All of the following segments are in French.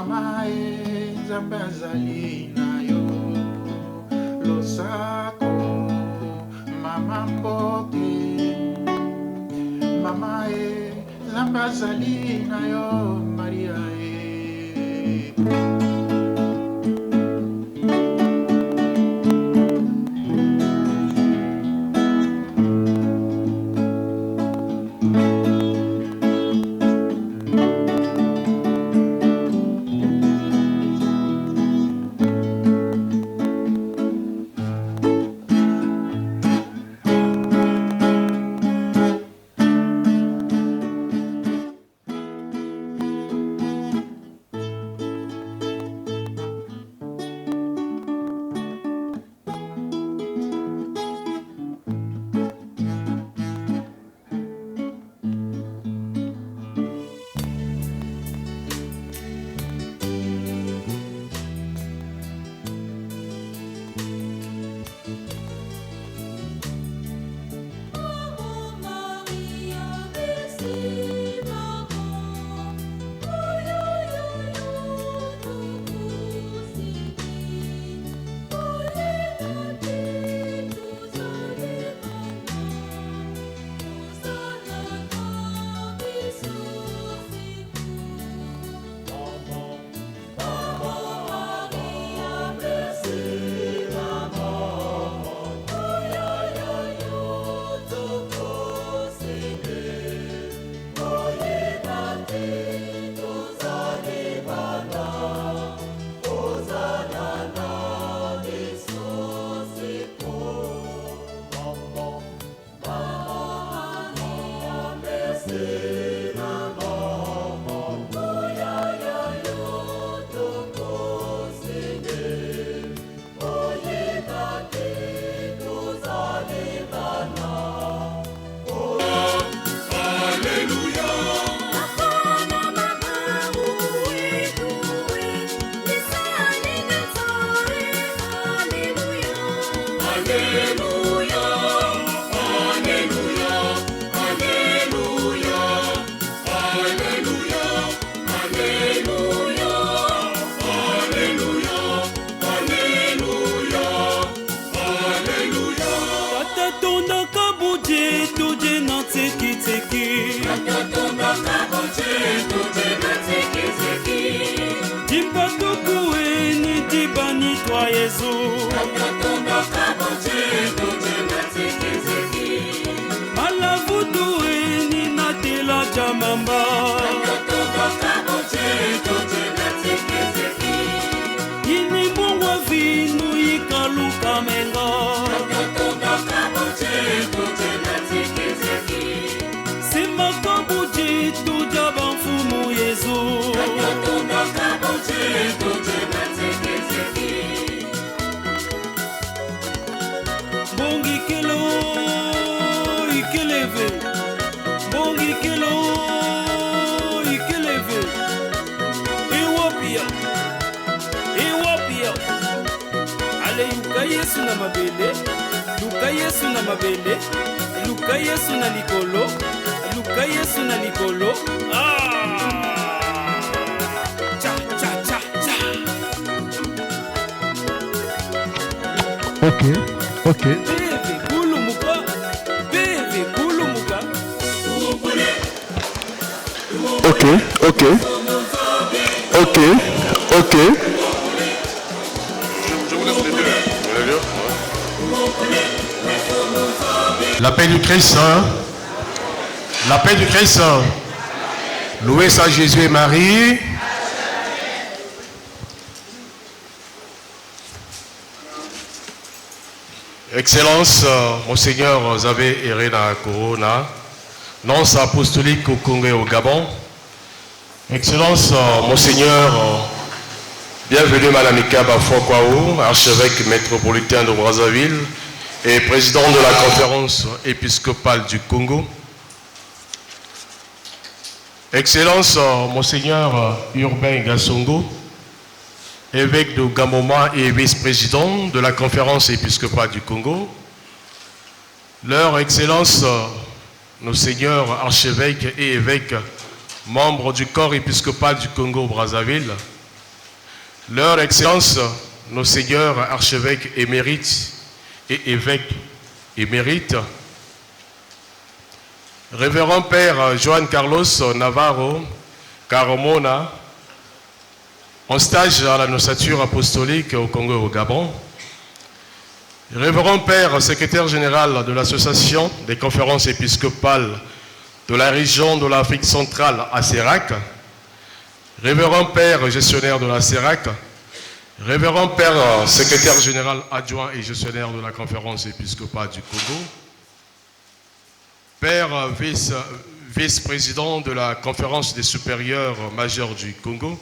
Mama e Zambazali na yo Losako Mama Mpoke Mama e Zambazali na yo Maria e La paix du Christ, la paix du Christ, loué soit Jésus et Marie. Excellence, Monseigneur Xavier Herena Corona, nonce apostolique au Congo et au Gabon. Excellence, Monseigneur, bienvenue Madame Ikaba Fokwao, archevêque métropolitain de Brazzaville et président de la conférence épiscopale du Congo. Excellence, Monseigneur Urbain Gassongo, évêque de Gamoma et vice-président de la conférence épiscopale du Congo. Leur Excellence, nos seigneurs archevêques et évêques, membres du corps épiscopal du Congo-Brazzaville, Leur Excellence, nos seigneurs archevêques émérites et évêques émérites, Révérend Père Juan Carlos Navarro Carmona, en stage à l'annonciature apostolique au Congo et au Gabon, Révérend Père secrétaire général de l'Association des conférences épiscopales de la région de l'Afrique centrale à CERAC, Révérend Père gestionnaire de la CERAC, Révérend Père secrétaire général adjoint et gestionnaire de la conférence épiscopale du Congo, Père vice-président de la conférence des supérieurs majeurs du Congo,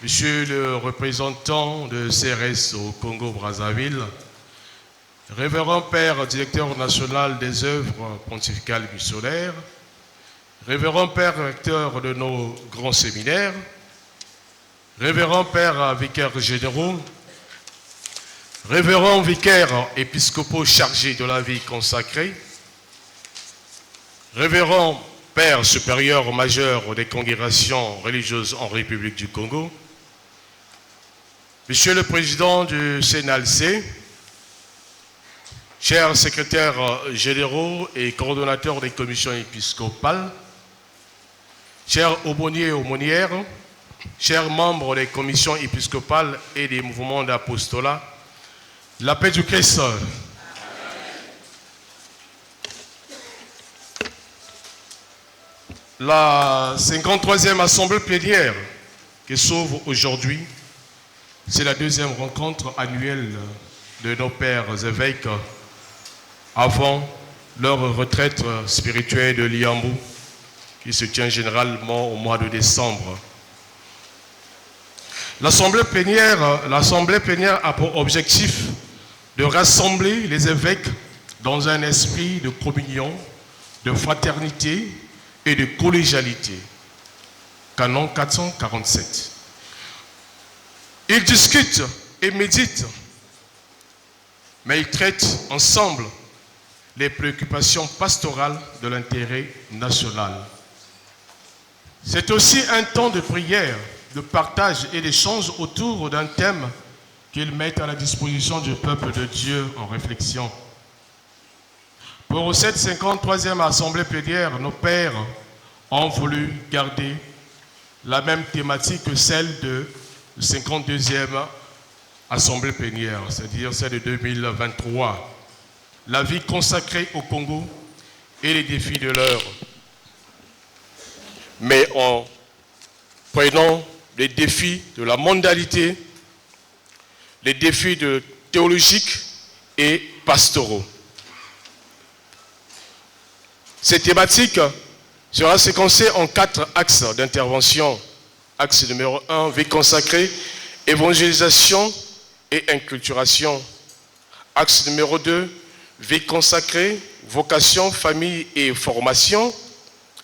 Monsieur le représentant de CRS au Congo-Brazzaville, Révérend Père directeur national des œuvres pontificales missionnaires, Révérend Père recteur de nos grands séminaires, Révérend Père vicaires généraux, Révérend vicaires épiscopaux chargés de la vie consacrée, Révérend Père supérieur majeur des congrégations religieuses en République du Congo, Monsieur le Président du CNLC, chers secrétaires généraux et coordonnateurs des commissions épiscopales, chers aumôniers et aumônières, chers membres des commissions épiscopales et des mouvements d'apostolat, la paix du Christ. La 53e assemblée plénière qui s'ouvre aujourd'hui, c'est la deuxième rencontre annuelle de nos pères évêques avant leur retraite spirituelle de Liambou qui se tient généralement au mois de décembre. L'assemblée plénière a pour objectif de rassembler les évêques dans un esprit de communion, de fraternité et de collégialité. Canon 447. Ils discutent et méditent, mais ils traitent ensemble les préoccupations pastorales de l'intérêt national. C'est aussi un temps de prière, de partage et d'échange autour d'un thème qu'ils mettent à la disposition du peuple de Dieu en réflexion. Pour cette 53e assemblée plénière, nos pères ont voulu garder la même thématique que celle de la 52e assemblée plénière, c'est-à-dire celle de 2023. La vie consacrée au Congo et les défis de l'heure. Mais en prenant les défis de la mondialité, les défis théologiques et pastoraux. Cette thématique sera séquencée en 4 axes d'intervention. Axe numéro 1, vie consacrée, évangélisation et inculturation. Axe numéro 2, vie consacrée, vocation, famille et formation.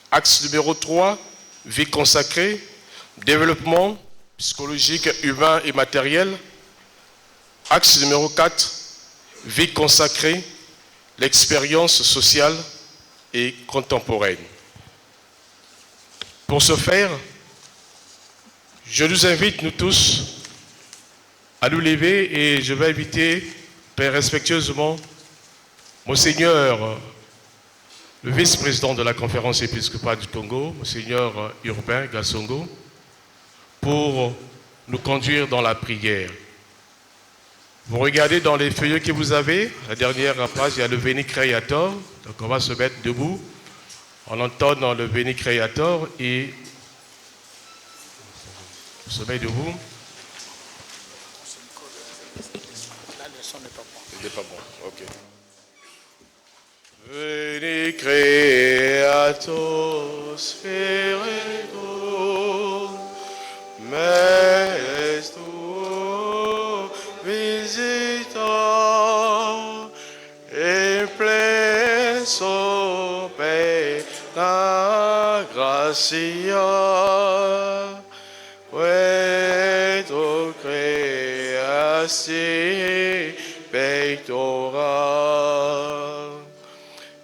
Axe numéro 3, vie consacrée, développement psychologique, humain et matériel. Axe numéro 4, vie consacrée, l'expérience sociale et contemporaine. Pour ce faire, je nous invite, nous tous, à nous lever et je vais inviter très respectueusement Monseigneur, le vice-président de la conférence épiscopale du Congo, Monseigneur Urbain Gassongo, pour nous conduire dans la prière. Vous regardez dans les feuillets que vous avez, la dernière page, il y a le Veni Creator, donc on va se mettre debout, on entend dans le Veni Creator et on se met debout. La leçon n'est pas bonne. Il n'est pas bon, ok. Veni Creator Spiritus, Maestro Visitor, et pleso pe la gracia, Veto creasi pectora,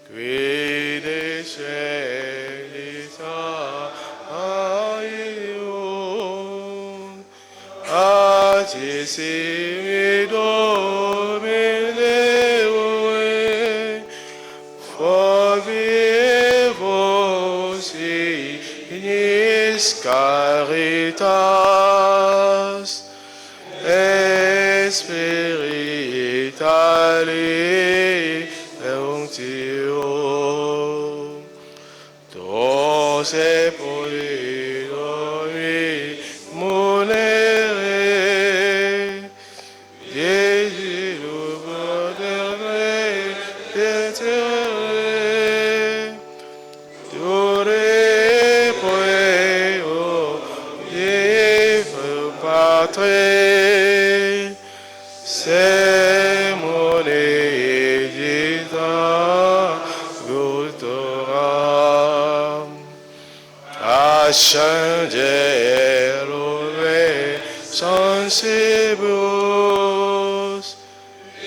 qui descendita aium, fortissimi Domine ue, forvivos ignis caritas, Spiritali Euntium, Dos epoidomi munere, Desilu poterne detere, Dure poeo, Deo Patre, Semone edita gultoram, Ascendere sensibus,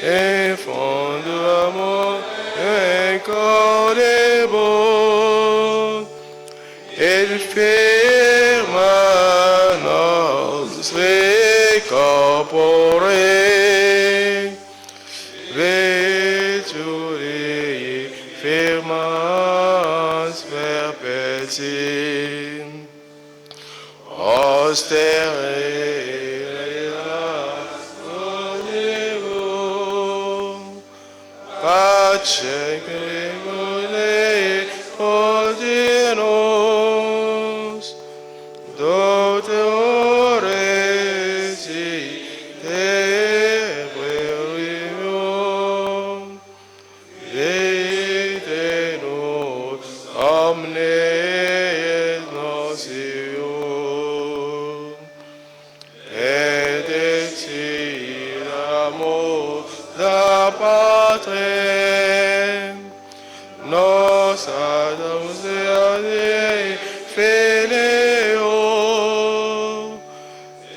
in fondo amor incorribus, il firma nostri corpore, veturi firmas perpetuum, austeria volevum, pace gregule ordinus, dote oresi debrium, detenus omnes nocium, et exiramus da Patrem, nos adamus Dei Filio,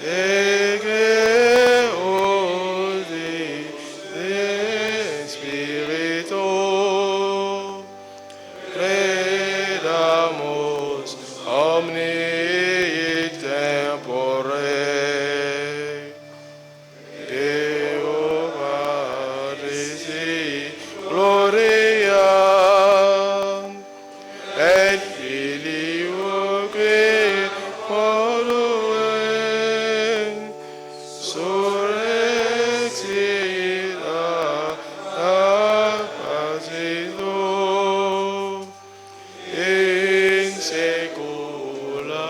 Deus Dei Spiritu, credamus omni tempore, Deo Patris gloria, et Filio qui polluem, surrexita apacito, in saecula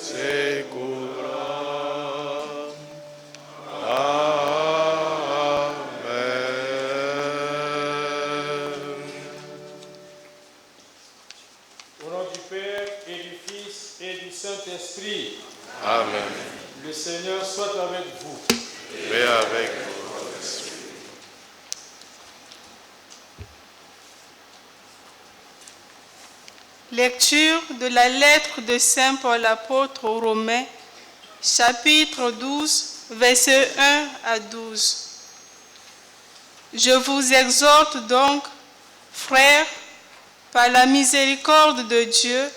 saecula. Amen. Au nom du Père et du Fils et du Saint-Esprit, Amen. le Seigneur soit avec vous. Et avec vous. Lecture de la lettre de Saint Paul apôtre aux Romains, chapitre 12, versets 1 à 12. Je vous exhorte donc, frères, par la miséricorde de Dieu,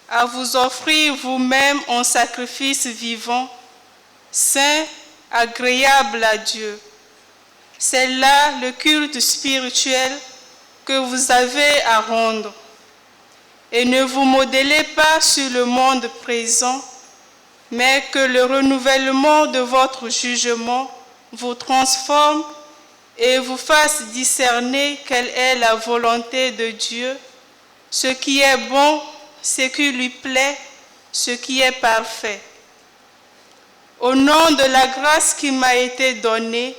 à vous offrir vous-même en sacrifice vivant, saint, agréable à Dieu. C'est là le culte spirituel que vous avez à rendre. Et ne vous modélez pas sur le monde présent, mais que le renouvellement de votre jugement vous transforme et vous fasse discerner quelle est la volonté de Dieu, ce qui est bon, ce qui lui plaît, ce qui est parfait. Au nom de la grâce qui m'a été donnée,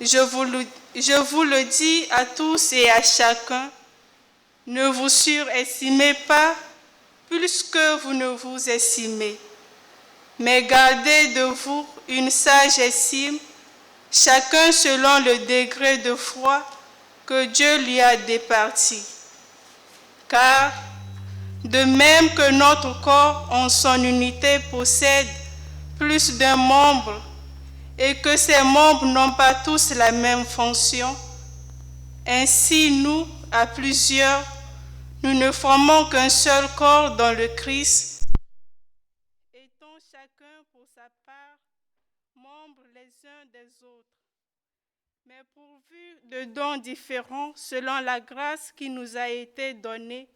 je vous le dis à tous et à chacun, ne vous surestimez pas plus que vous ne vous estimez, mais gardez de vous une sage estime, chacun selon le degré de foi que Dieu lui a départi. Car, de même que notre corps en son unité possède plus d'un membre et que ces membres n'ont pas tous la même fonction, ainsi nous, à plusieurs, nous ne formons qu'un seul corps dans le Christ, étant chacun pour sa part les uns des autres, mais pourvus de dons différents selon la grâce qui nous a été donnée.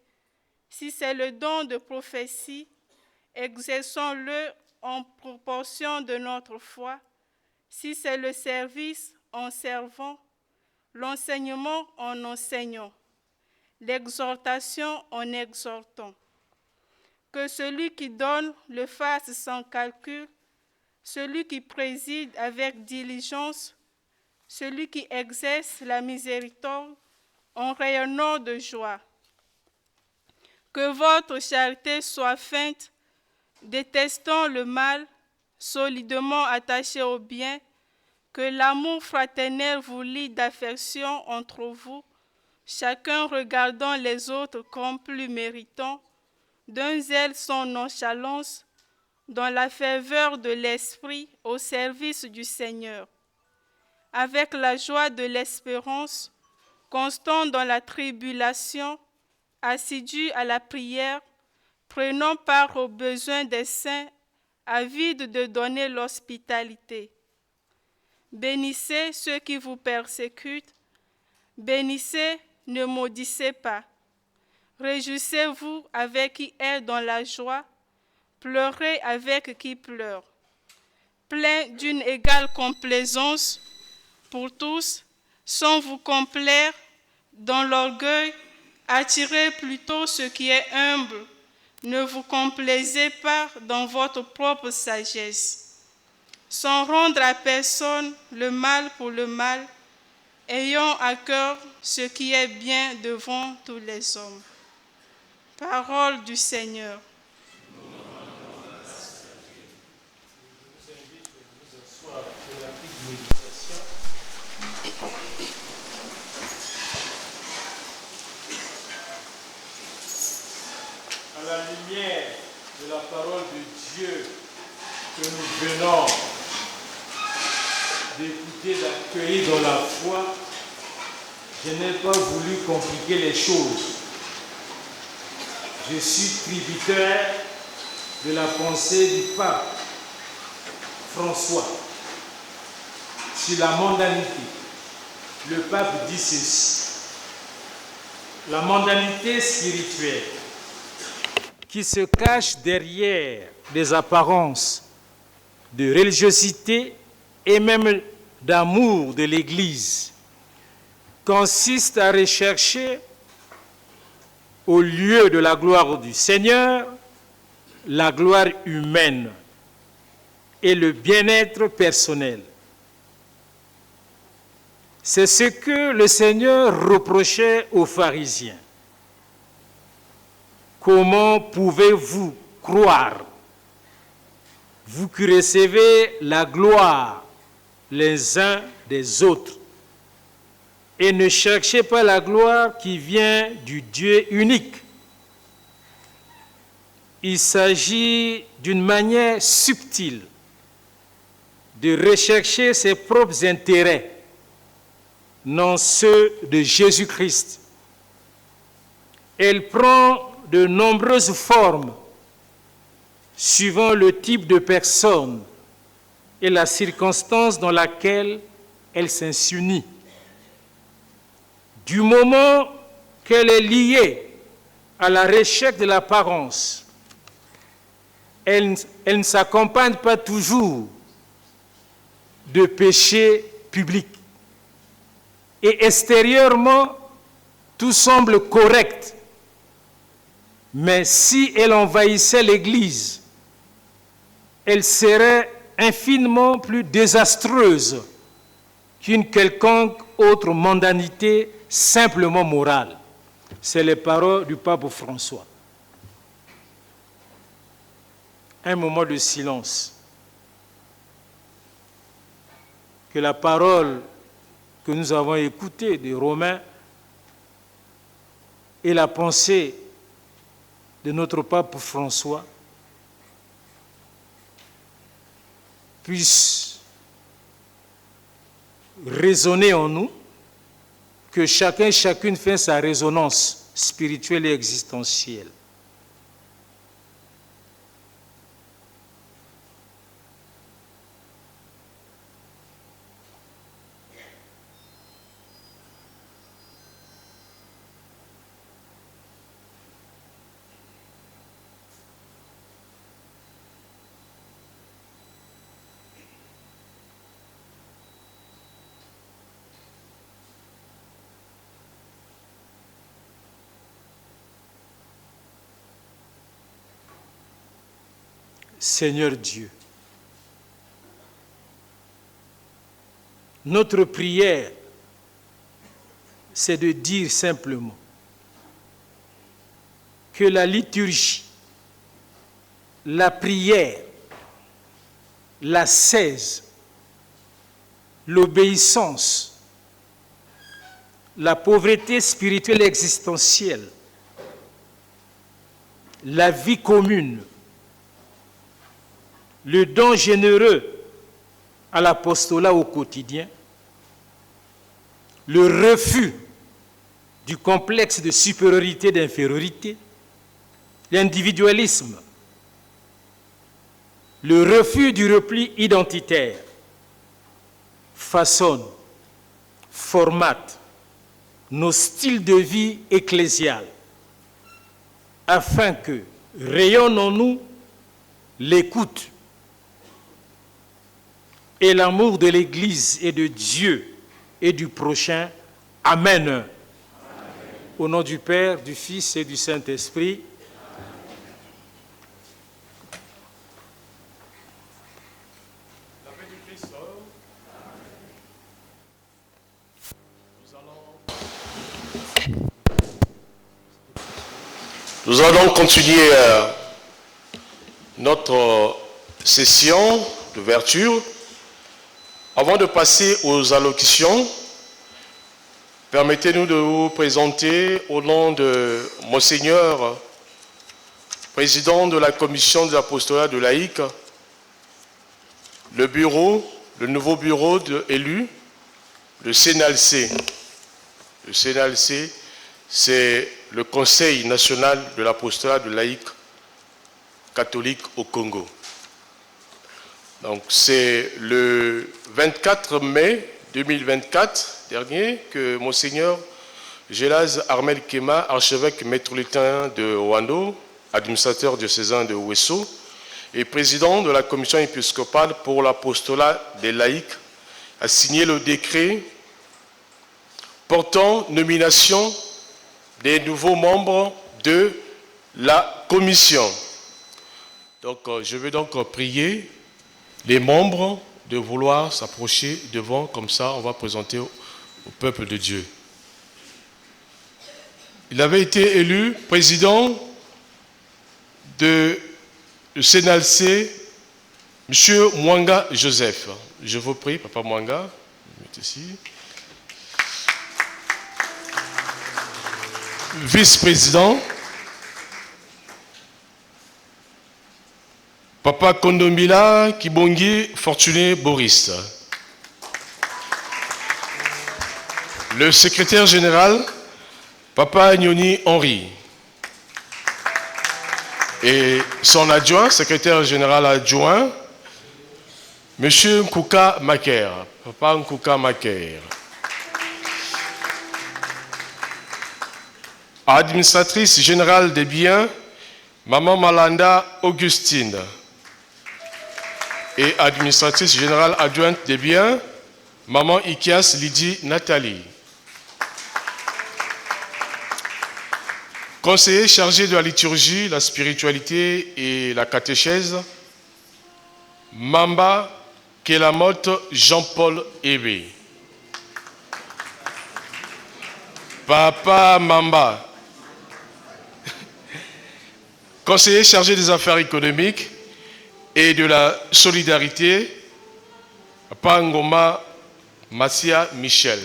Si c'est le don de prophétie, exerçons-le en proportion de notre foi. Si c'est le service, en servant, l'enseignement, en enseignant, l'exhortation, en exhortant. Que celui qui donne le fasse sans calcul, celui qui préside avec diligence, celui qui exerce la miséricorde en rayonnant de joie. Que votre charité soit feinte, détestant le mal, solidement attaché au bien, que l'amour fraternel vous lie d'affection entre vous, chacun regardant les autres comme plus méritants, d'un zèle sans nonchalance, dans la ferveur de l'esprit au service du Seigneur, avec la joie de l'espérance, constant dans la tribulation, assidu à la prière, prenant part aux besoins des saints, avide de donner l'hospitalité. Bénissez ceux qui vous persécutent, bénissez, ne maudissez pas. Réjouissez-vous avec qui est dans la joie, pleurez avec qui pleure. Plein d'une égale complaisance pour tous, sans vous complaire dans l'orgueil, attirez plutôt ce qui est humble. Ne vous complaisez pas dans votre propre sagesse, sans rendre à personne le mal pour le mal, ayant à cœur ce qui est bien devant tous les hommes. Parole du Seigneur. À la lumière de la parole de Dieu que nous venons d'écouter, d'accueillir dans la foi, je n'ai pas voulu compliquer les choses. Je suis tributaire de la pensée du pape François sur la mondanité. Le pape dit ceci: la mondanité spirituelle qui se cache derrière des apparences de religiosité et même d'amour de l'Église consiste à rechercher au lieu de la gloire du Seigneur la gloire humaine et le bien-être personnel. C'est ce que le Seigneur reprochait aux pharisiens. Comment pouvez-vous croire, vous qui recevez la gloire les uns des autres, et ne cherchez pas la gloire qui vient du Dieu unique? Il s'agit d'une manière subtile de rechercher ses propres intérêts, non ceux de Jésus-Christ. Elle prend de nombreuses formes suivant le type de personne et la circonstance dans laquelle elle s'insinue. Du moment qu'elle est liée à la recherche de l'apparence, elle ne s'accompagne pas toujours de péché public. Et extérieurement, tout semble correct. Mais si elle envahissait l'Église, elle serait infiniment plus désastreuse qu'une quelconque autre mondanité simplement morale. C'est les paroles du pape François. Un moment de silence. Que la parole que nous avons écoutée de Romains et la pensée de notre pape François puisse résonner en nous, que chacun et chacune fasse sa résonance spirituelle et existentielle. Seigneur Dieu, notre prière, c'est de dire simplement que la liturgie, la prière, l'ascèse, l'obéissance, la pauvreté spirituelle existentielle, la vie commune, le don généreux à l'apostolat au quotidien, le refus du complexe de supériorité et d'infériorité, l'individualisme, le refus du repli identitaire, façonnent, formatent nos styles de vie ecclésiales afin que rayonne en nous l'écoute et l'amour de l'Église et de Dieu et du prochain. Amen. Amen. Au nom du Père, du Fils et du Saint-Esprit. Nous allons continuer notre session d'ouverture. Avant de passer aux allocutions, permettez-nous de vous présenter au nom de Monseigneur, président de la commission de l'apostolat de laïque, le nouveau bureau élu, le CNALC. Le CNALC, c'est le Conseil national de l'apostolat de laïque catholique au Congo. Donc c'est le 24 mai 2024 dernier que Monseigneur Gélase Armel Kema, archevêque métropolitain de Ouando, administrateur diocésain de Ouesso et président de la commission épiscopale pour l'apostolat des laïcs, a signé le décret portant nomination des nouveaux membres de la commission. Donc je vais donc prier les membres de vouloir s'approcher devant, comme ça on va présenter au peuple de Dieu. Il avait été élu président de CNALC, M. Mwanga Joseph. Je vous prie, Papa Mwanga, mettez ici. Vice-président, Papa Kondombila Kibongi Fortuné Boris. Le secrétaire général, Papa Nyoni Henri. Et son adjoint, secrétaire général adjoint, Monsieur Nkouka Maker. Papa Nkouka Maker. Administratrice générale des biens, Maman Malanda Augustine. Et administratrice générale adjointe des biens, Maman Ikias Lydie Nathalie. Conseiller chargé de la liturgie, la spiritualité et la catéchèse, Mamba Kelamote Jean-Paul Ebe. Papa Mamba. Conseiller chargé des affaires économiques et de la solidarité, Papa Ngoma Massia Michel.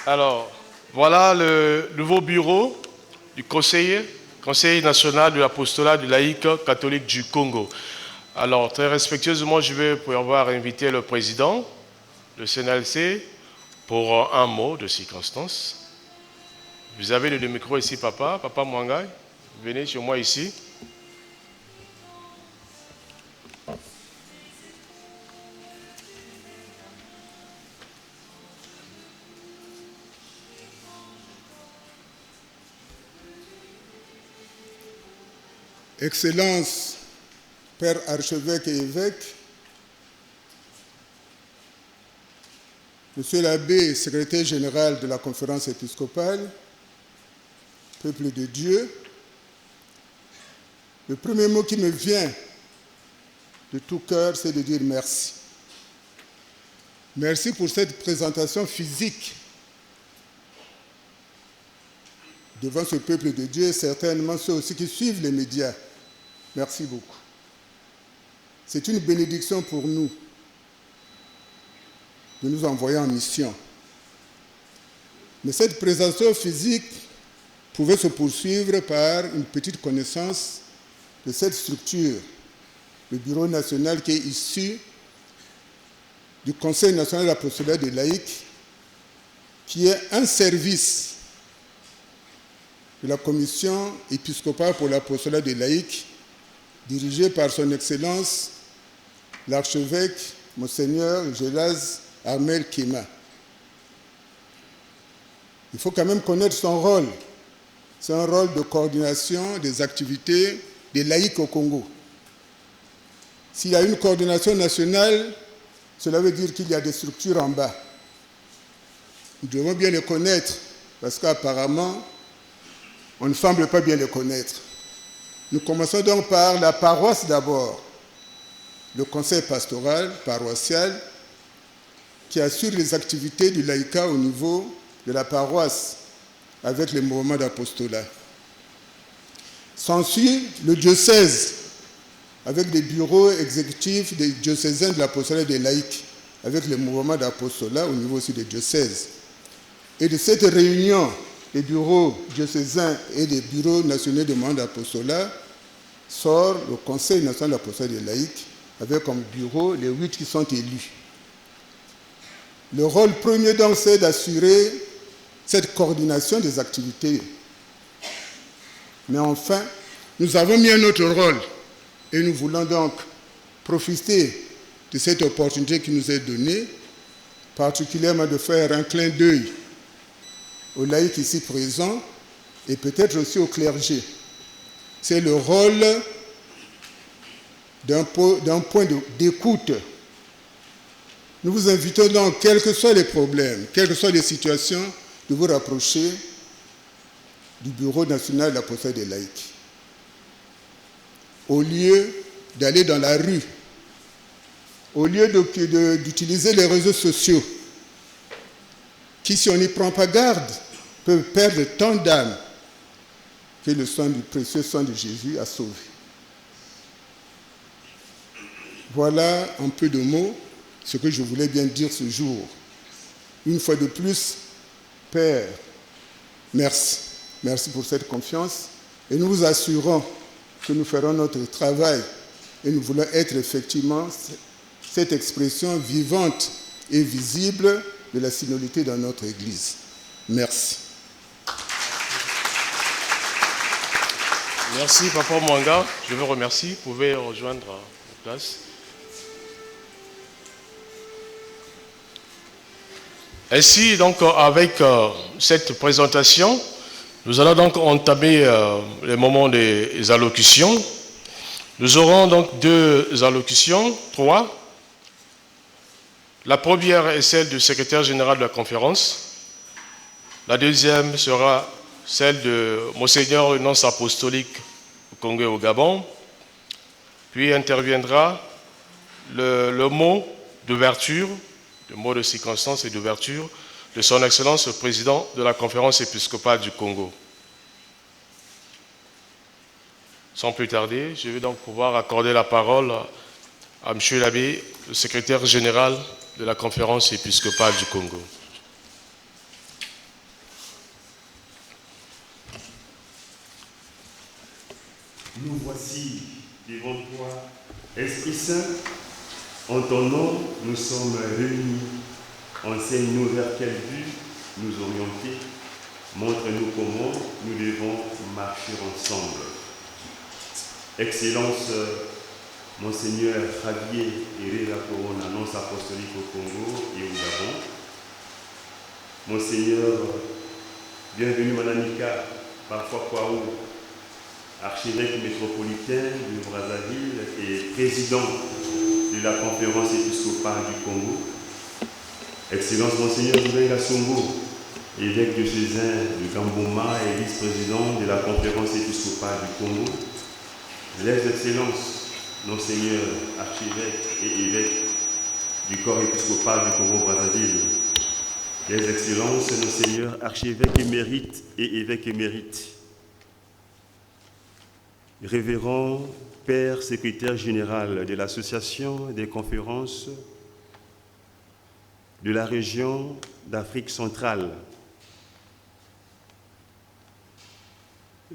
Alors, voilà le nouveau bureau du Conseil national de l'apostolat du laïque catholique du Congo. Alors, très respectueusement, je vais pouvoir inviter le président du CNALC pour un mot de circonstance. Vous avez le micro ici, Papa Mwanga. Venez chez moi ici. Excellence, Père archevêque et évêque, Monsieur l'abbé, secrétaire général de la conférence épiscopale, peuple de Dieu, Le premier mot qui me vient de tout cœur, c'est de dire merci. Merci pour cette présentation physique devant ce peuple de Dieu, et certainement ceux aussi qui suivent les médias. Merci beaucoup. C'est une bénédiction pour nous de nous envoyer en mission. Mais cette présentation physique pouvait se poursuivre par une petite connaissance de cette structure, le Bureau national qui est issu du Conseil national de l'apostolat des laïcs, qui est un service de la Commission épiscopale pour l'apostolat des laïcs, dirigé par son Excellence l'archevêque Monseigneur Gelaz Armel Kema. Il faut quand même connaître son rôle. C'est un rôle de coordination des activités des laïcs au Congo. S'il y a une coordination nationale, cela veut dire qu'il y a des structures en bas. Nous devons bien les connaître, parce qu'apparemment, on ne semble pas bien les connaître. Nous commençons donc par la paroisse d'abord, le conseil pastoral paroissial, qui assure les activités du laïcat au niveau de la paroisse, avec les mouvements d'apostolat. S'ensuit le diocèse, avec les bureaux exécutifs des diocésains de l'apostolat des laïcs, avec les mouvements d'apostolat au niveau aussi des diocèses. Et de cette réunion des bureaux diocésains et des bureaux nationaux de mouvements d'apostolat sort le Conseil national de l'apostolat des laïcs, avec comme bureau les 8 qui sont élus. Le rôle premier donc, c'est d'assurer cette coordination des activités. Mais enfin, nous avons mis un autre rôle et nous voulons donc profiter de cette opportunité qui nous est donnée, particulièrement de faire un clin d'œil aux laïcs ici présents et peut-être aussi au clergé. C'est le rôle d'un point d'écoute. Nous vous invitons donc, quels que soient les problèmes, quelles que soient les situations, de vous rapprocher du Bureau national de l'apostolat des laïcs. Au lieu d'aller dans la rue, au lieu d'utiliser les réseaux sociaux, qui, si on n'y prend pas garde, peuvent perdre tant d'âmes que le sang du précieux sang de Jésus a sauvé. Voilà en peu de mots ce que je voulais bien dire ce jour. Une fois de plus, Père, merci. Merci pour cette confiance et nous vous assurons que nous ferons notre travail et nous voulons être effectivement cette expression vivante et visible de la synodalité dans notre Église. Merci. Merci, Papa Mwanga. Je vous remercie. Vous pouvez rejoindre la place. Ainsi, donc, avec cette présentation, nous allons donc entamer les moments des allocutions. Nous aurons donc 2 allocutions, 3. La première est celle du secrétaire général de la conférence. La deuxième sera celle de Monseigneur le nonce apostolique au Congo et au Gabon. Puis interviendra le mot d'ouverture, le mot de circonstance et d'ouverture de son Excellence le Président de la Conférence épiscopale du Congo. Sans plus tarder, je vais donc pouvoir accorder la parole à M. l'abbé, le secrétaire général de la Conférence épiscopale du Congo. Nous voici devant toi, Esprit Saint. En ton nom, nous sommes réunis. Enseigne-nous vers quel but nous orienter. Montre-nous comment nous devons marcher ensemble. Excellence, Monseigneur Javier Herrera Corona, nonce apostolique au Congo et au Gabon. Monseigneur, bienvenue Mananika, parfois Kwaou, archevêque métropolitain de Brazzaville et président de la conférence épiscopale du Congo. Excellence Monseigneur Zoubenga Songo, évêque diocésain de Gamboma et vice-président de la conférence épiscopale du Congo. les excellences, nos seigneurs archevêques et évêques du corps épiscopal du Congo-Brazzaville, les excellences, nos seigneurs archevêques émérites et évêques émérites, révérend Père secrétaire général de l'Association des conférences de la région d'Afrique centrale,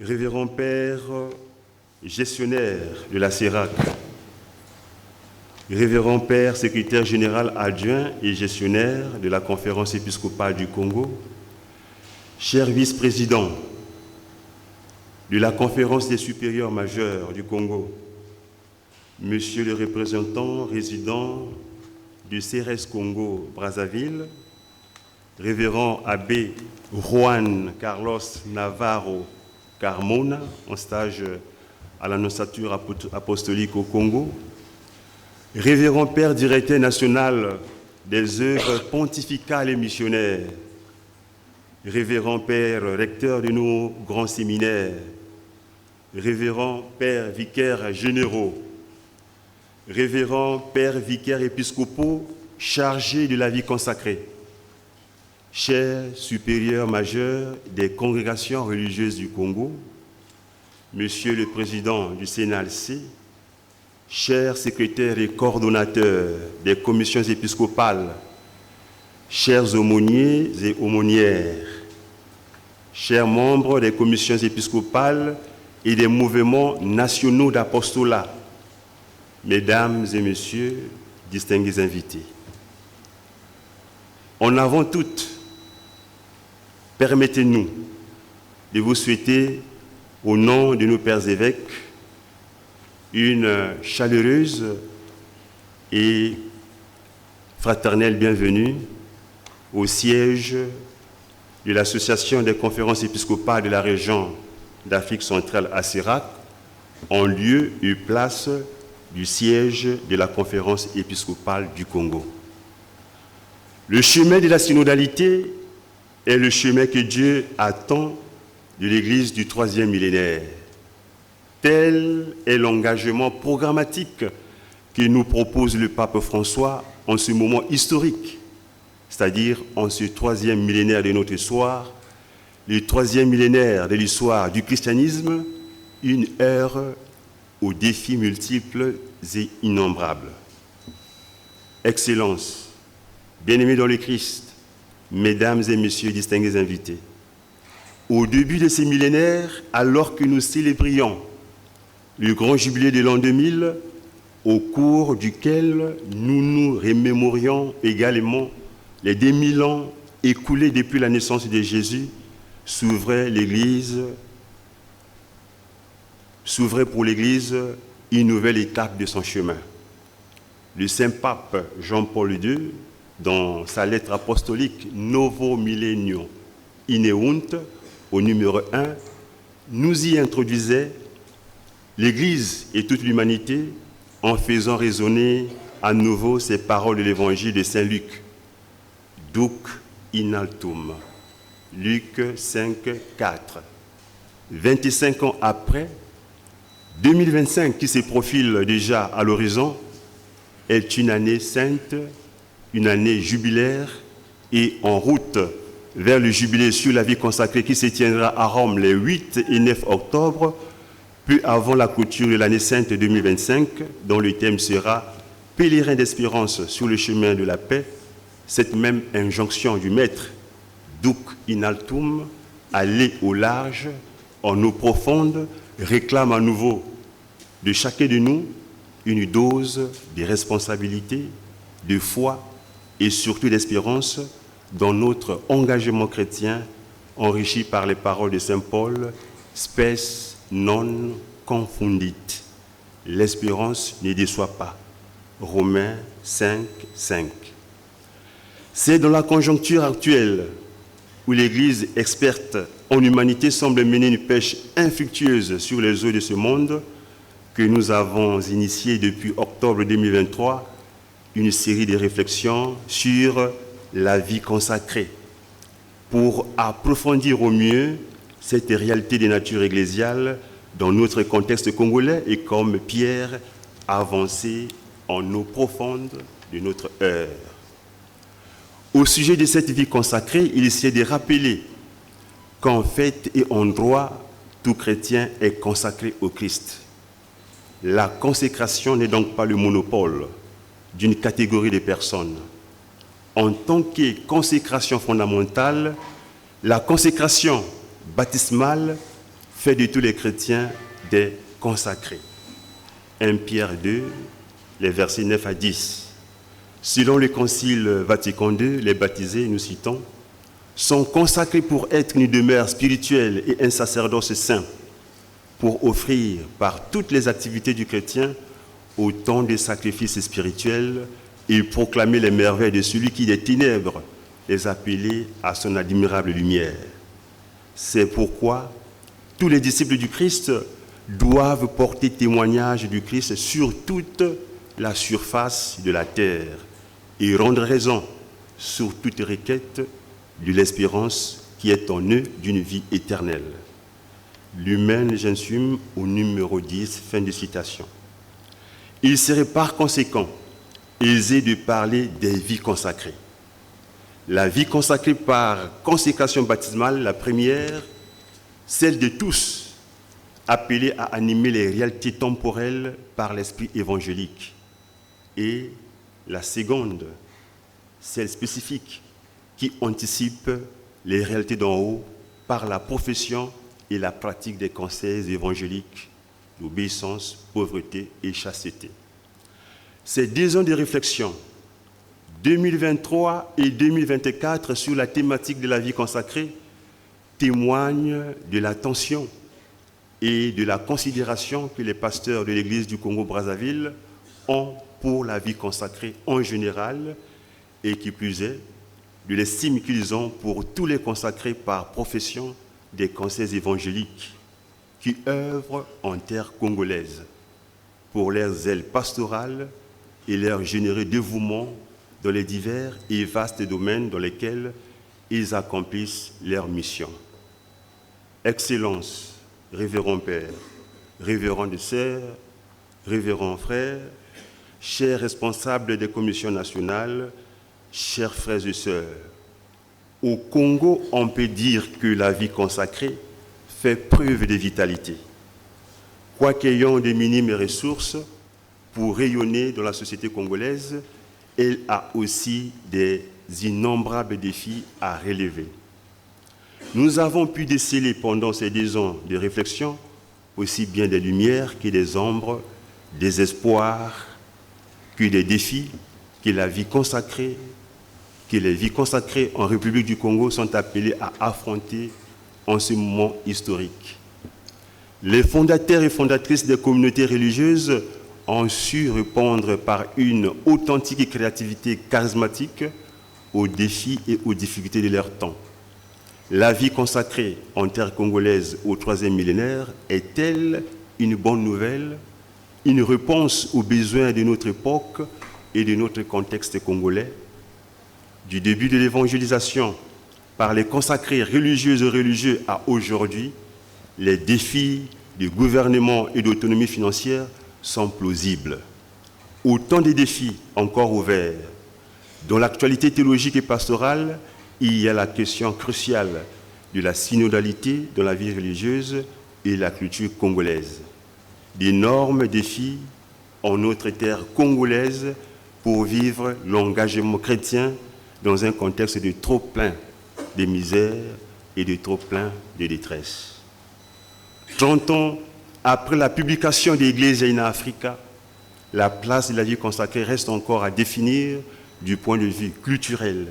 révérend Père gestionnaire de la CERAC, révérend Père secrétaire général adjoint et gestionnaire de la Conférence épiscopale du Congo, cher vice-président de la Conférence des supérieurs majeurs du Congo, monsieur le représentant résident du CRS Congo-Brazzaville, révérend abbé Juan Carlos Navarro Carmona, en stage à l'Annonciature apostolique au Congo, révérend Père directeur national des œuvres pontificales et missionnaires, révérend Père recteur de nos grands séminaires, révérend Père vicaire généraux, révérend Père vicaire épiscopaux chargés de la vie consacrée, chers supérieurs majeurs des congrégations religieuses du Congo, monsieur le président du CNALC, chers secrétaires et coordonnateurs des commissions épiscopales, chers aumôniers et aumônières, chers membres des commissions épiscopales et des mouvements nationaux d'apostolat, mesdames et messieurs, distingués invités. En avant toutes, permettez-nous de vous souhaiter, au nom de nos pères évêques, une chaleureuse et fraternelle bienvenue au siège de l'Association des conférences épiscopales de la région d'Afrique centrale à CERAC, en lieu et place du siège de la Conférence épiscopale du Congo. Le chemin de la synodalité est le chemin que Dieu attend de l'Église du troisième millénaire. Tel est l'engagement programmatique que nous propose le pape François en ce moment historique, c'est-à-dire en ce troisième millénaire de notre histoire, le troisième millénaire de l'histoire du christianisme, une ère aux défis multiples et innombrables. Excellences, bien-aimés dans le Christ, mesdames et messieurs distingués invités, au début de ces millénaires, alors que nous célébrions le grand jubilé de l'an 2000, au cours duquel nous nous remémorions également les 2000 ans écoulés depuis la naissance de Jésus, s'ouvrait pour l'Église une nouvelle étape de son chemin. Le Saint-Pape Jean-Paul II, dans sa lettre apostolique Novo Millenium Ineunt, au numéro 1, nous y introduisait l'Église et toute l'humanité en faisant résonner à nouveau ces paroles de l'Évangile de Saint Luc. Duc in altum. Luc 5, 4. 25 ans après, 2025 qui se profile déjà à l'horizon, est une année sainte, une année jubilaire et en route vers le jubilé sur la vie consacrée qui se tiendra à Rome les 8 et 9 octobre, peu avant la clôture de l'année sainte 2025, dont le thème sera « Pèlerin d'espérance sur le chemin de la paix », cette même injonction du Maître, « Duc in altum », aller au large, en eau profonde, réclame à nouveau de chacun de nous une dose de responsabilité, de foi et surtout d'espérance dans notre engagement chrétien enrichi par les paroles de Saint Paul, « Spes non confundit ». L'espérance ne déçoit pas. Romains 5, 5. C'est dans la conjoncture actuelle où l'Église experte en humanité semble mener une pêche infructueuse sur les eaux de ce monde que nous avons initié depuis octobre 2023 une série de réflexions sur la vie consacrée pour approfondir au mieux cette réalité des natures ecclésiales dans notre contexte congolais et comme pierre avancée en eau profonde de notre heure. Au sujet de cette vie consacrée, il s'est de rappeler qu'en fait et en droit, tout chrétien est consacré au Christ. La consécration n'est donc pas le monopole d'une catégorie de personnes. En tant que consécration fondamentale, la consécration baptismale fait de tous les chrétiens des consacrés. 1 Pierre 2, les versets 9 à 10. Selon le Concile Vatican II, les baptisés, nous citons, sont consacrés pour être une demeure spirituelle et un sacerdoce saint, pour offrir par toutes les activités du chrétien autant de sacrifices spirituels et proclamer les merveilles de celui qui des ténèbres les appelait à son admirable lumière. C'est pourquoi tous les disciples du Christ doivent porter témoignage du Christ sur toute la surface de la terre et rendre raison sur toute requête de l'espérance qui est en eux d'une vie éternelle. Lumen Gentium au numéro 10, fin de citation. Il serait par conséquent aisé de parler des vies consacrées. La vie consacrée par consécration baptismale, la première, celle de tous, appelés à animer les réalités temporelles par l'esprit évangélique. Et la seconde, celle spécifique, qui anticipe les réalités d'en haut par la profession et la pratique des conseils évangéliques d'obéissance, pauvreté et chasteté. Ces 2 ans de réflexion, 2023 et 2024, sur la thématique de la vie consacrée, témoignent de l'attention et de la considération que les pasteurs de l'Église du Congo-Brazzaville ont pour la vie consacrée en général et qui plus est, de l'estime qu'ils ont pour tous les consacrés par profession des conseils évangéliques qui œuvrent en terre congolaise pour leur zèle pastoral et leur généreux dévouement dans les divers et vastes domaines dans lesquels ils accomplissent leur mission. Excellences, révérend Père, révérende Sœurs, révérends frères, chers responsables des commissions nationales, chers frères et sœurs, au Congo, on peut dire que la vie consacrée fait preuve de vitalité. Quoiqu'ayant des minimes ressources pour rayonner dans la société congolaise, elle a aussi des innombrables défis à relever. Nous avons pu déceler pendant ces 2 ans de réflexion aussi bien des lumières que des ombres, des espoirs, que des défis que la vie consacrée, que les vies consacrées en République du Congo sont appelées à affronter en ce moment historique. Les fondateurs et fondatrices des communautés religieuses ont su répondre par une authentique créativité charismatique aux défis et aux difficultés de leur temps. La vie consacrée en terre congolaise au 3e millénaire est-elle une bonne nouvelle, une réponse aux besoins de notre époque et de notre contexte congolais? Du début de l'évangélisation par les consacrés religieuses et religieux à aujourd'hui, les défis de gouvernement et d'autonomie financière sont plausibles. Autant de défis encore ouverts. Dans l'actualité théologique et pastorale, il y a la question cruciale de la synodalité dans la vie religieuse et la culture congolaise. D'énormes défis en notre terre congolaise pour vivre l'engagement chrétien dans un contexte de trop plein de misère et de trop plein de détresse. 30 ans après la publication de l'Église in Africa, la place de la vie consacrée reste encore à définir du point de vue culturel,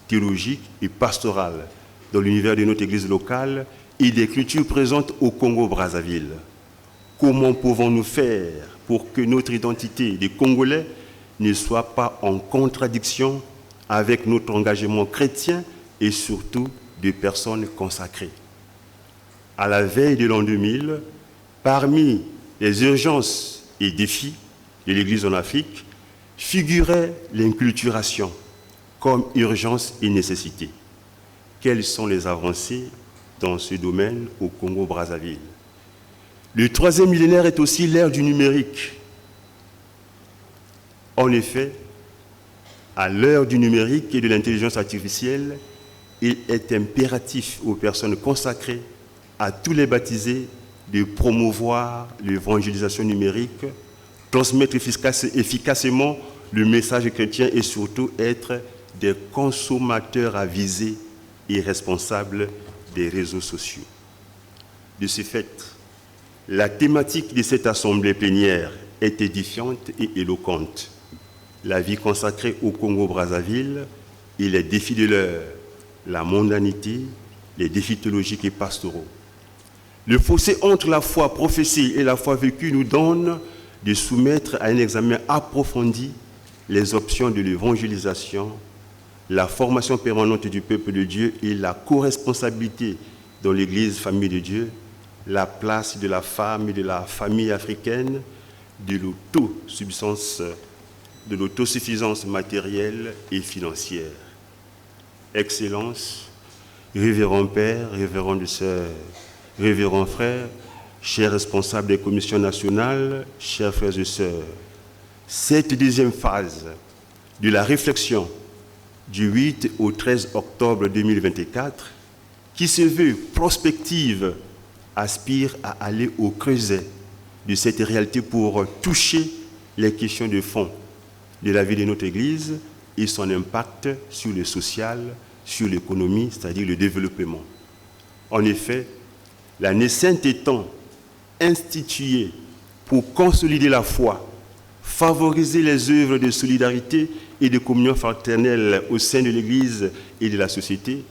théologique et pastoral dans l'univers de notre Église locale et des cultures présentes au Congo-Brazzaville. Comment pouvons-nous faire pour que notre identité de Congolais ne soit pas en contradiction avec notre engagement chrétien et surtout de personnes consacrées? À la veille de l'an 2000, parmi les urgences et défis de l'Église en Afrique, figurait l'inculturation comme urgence et nécessité. Quelles sont les avancées dans ce domaine au Congo-Brazzaville? Le 3e millénaire est aussi l'ère du numérique. En effet, à l'heure du numérique et de l'intelligence artificielle, il est impératif aux personnes consacrées, à tous les baptisés, de promouvoir l'évangélisation numérique, transmettre efficacement le message chrétien et surtout être des consommateurs avisés et responsables des réseaux sociaux. De ce fait, la thématique de cette assemblée plénière est édifiante et éloquente. La vie consacrée au Congo-Brazzaville et les défis de l'heure, la mondanité, les défis théologiques et pastoraux. Le fossé entre la foi professée et la foi vécue nous donne de soumettre à un examen approfondi les options de l'évangélisation, la formation permanente du peuple de Dieu et la co-responsabilité dans l'Église famille de Dieu, la place de la femme et de la famille africaine, de l'autosuffisance matérielle et financière. Excellences, révérends pères, révérendes sœurs, révérends frères, chers responsables des commissions nationales, chers frères et sœurs, cette deuxième phase de la réflexion du 8 au 13 octobre 2024, qui se veut prospective, aspire à aller au creuset de cette réalité pour toucher les questions de fond de la vie de notre Église et son impact sur le social, sur l'économie, c'est-à-dire le développement. En effet, la naissance étant instituée pour consolider la foi, favoriser les œuvres de solidarité et de communion fraternelle au sein de l'Église et de la société,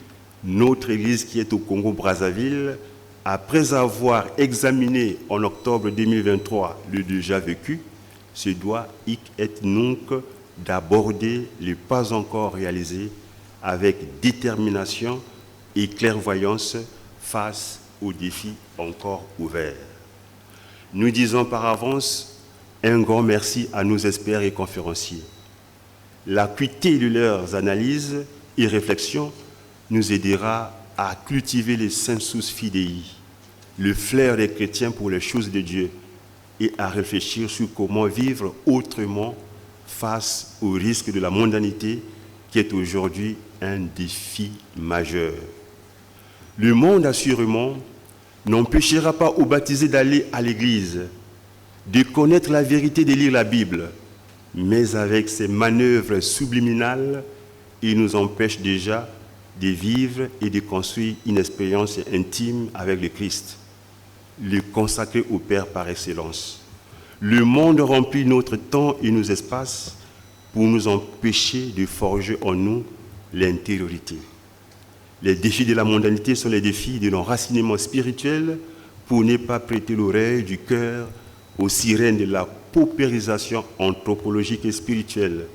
notre Église qui est au Congo-Brazzaville, après avoir examiné en octobre 2023 le déjà vécu, se doit être donc d'aborder les pas encore réalisés avec détermination et clairvoyance face aux défis encore ouverts. Nous disons par avance un grand merci à nos experts et conférenciers. L'acuité de leurs analyses et réflexions nous aidera à cultiver les sensus fidei, le flair des chrétiens pour les choses de Dieu, et à réfléchir sur comment vivre autrement face au risque de la mondanité qui est aujourd'hui un défi majeur. Le monde, assurément, n'empêchera pas aux baptisés d'aller à l'église, de connaître la vérité, de lire la Bible, mais avec ses manœuvres subliminales, il nous empêche déjà de vivre et de construire une expérience intime avec le Christ, le consacré au Père par excellence. Le monde remplit notre temps et nos espaces pour nous empêcher de forger en nous l'intériorité. Les défis de la mondanité sont les défis de l'enracinement spirituel pour ne pas prêter l'oreille du cœur aux sirènes de la paupérisation anthropologique et spirituelle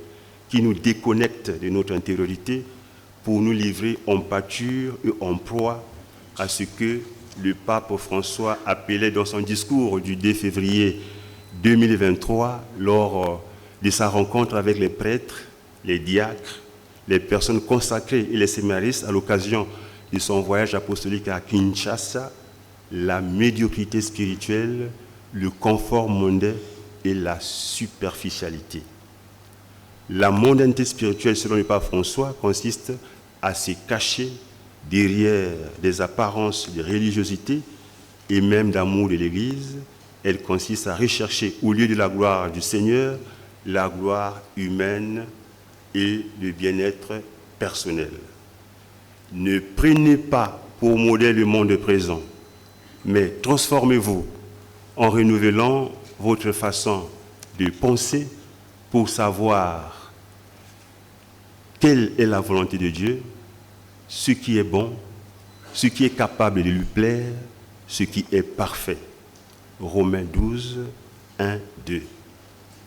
qui nous déconnectent de notre intériorité pour nous livrer en pâture et en proie à ce que le pape François appelait dans son discours du 2 février 2023 lors de sa rencontre avec les prêtres, les diacres, les personnes consacrées et les séminaristes à l'occasion de son voyage apostolique à Kinshasa, la médiocrité spirituelle, le confort mondain et la superficialité. La mondanité spirituelle, selon le pape François, consiste à se cacher derrière des apparences de religiosité et même d'amour de l'Église. Elle consiste à rechercher, au lieu de la gloire du Seigneur, la gloire humaine et le bien-être personnel. Ne prenez pas pour modèle le monde présent, mais transformez-vous en renouvelant votre façon de penser pour savoir quelle est la volonté de Dieu, ce qui est bon, ce qui est capable de lui plaire, ce qui est parfait. Romains 12, 1, 2.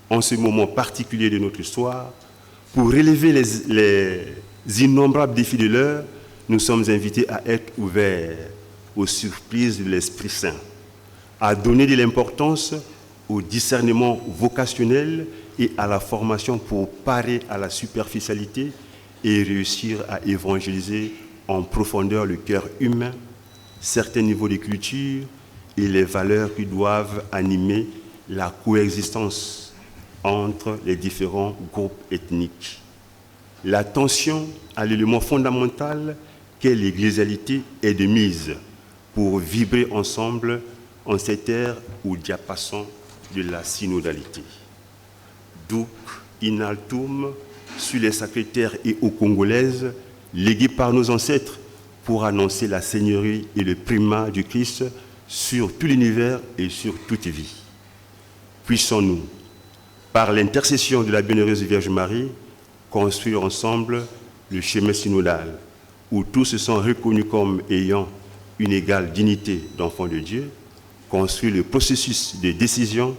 En ce moment particulier de notre histoire, pour relever les innombrables défis de l'heure, nous sommes invités à être ouverts aux surprises de l'Esprit Saint, à donner de l'importance au discernement vocationnel et à la formation pour parer à la superficialité et réussir à évangéliser en profondeur le cœur humain, certains niveaux de culture et les valeurs qui doivent animer la coexistence entre les différents groupes ethniques. L'attention à l'élément fondamental qu'est l'églésialité est de mise pour vibrer ensemble en cette ère au diapason de la synodalité. Duc in altum sur les sacrées terres et aux Congolaises, légués par nos ancêtres pour annoncer la seigneurie et le primat du Christ sur tout l'univers et sur toute vie. Puissons-nous, par l'intercession de la bienheureuse Vierge Marie, construire ensemble le chemin synodal où tous se sont reconnus comme ayant une égale dignité d'enfants de Dieu, construire le processus de décision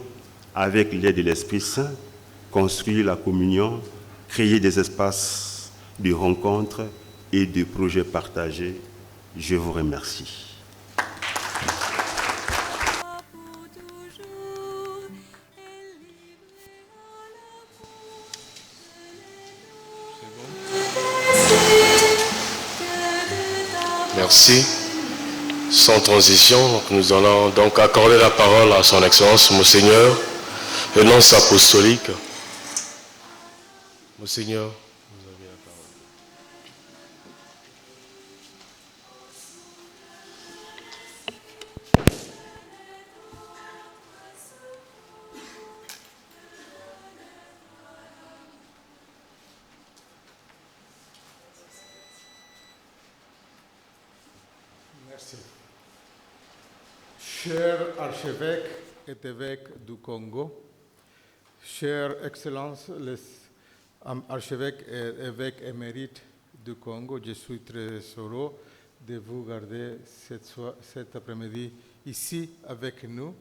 avec l'aide de l'Esprit Saint, construire la communion, créer des espaces de rencontres et de projets partagés. Je vous remercie. Merci. Sans transition, nous allons donc accorder la parole à son Excellence, Monseigneur, le nonce apostolique. Monseigneur, vous avez la parole. Merci. Cher archevêque et évêque du Congo, chère Excellence, les archevêques et évêques émérites du Congo, je suis très heureux de vous garder cet après-midi ici avec nous.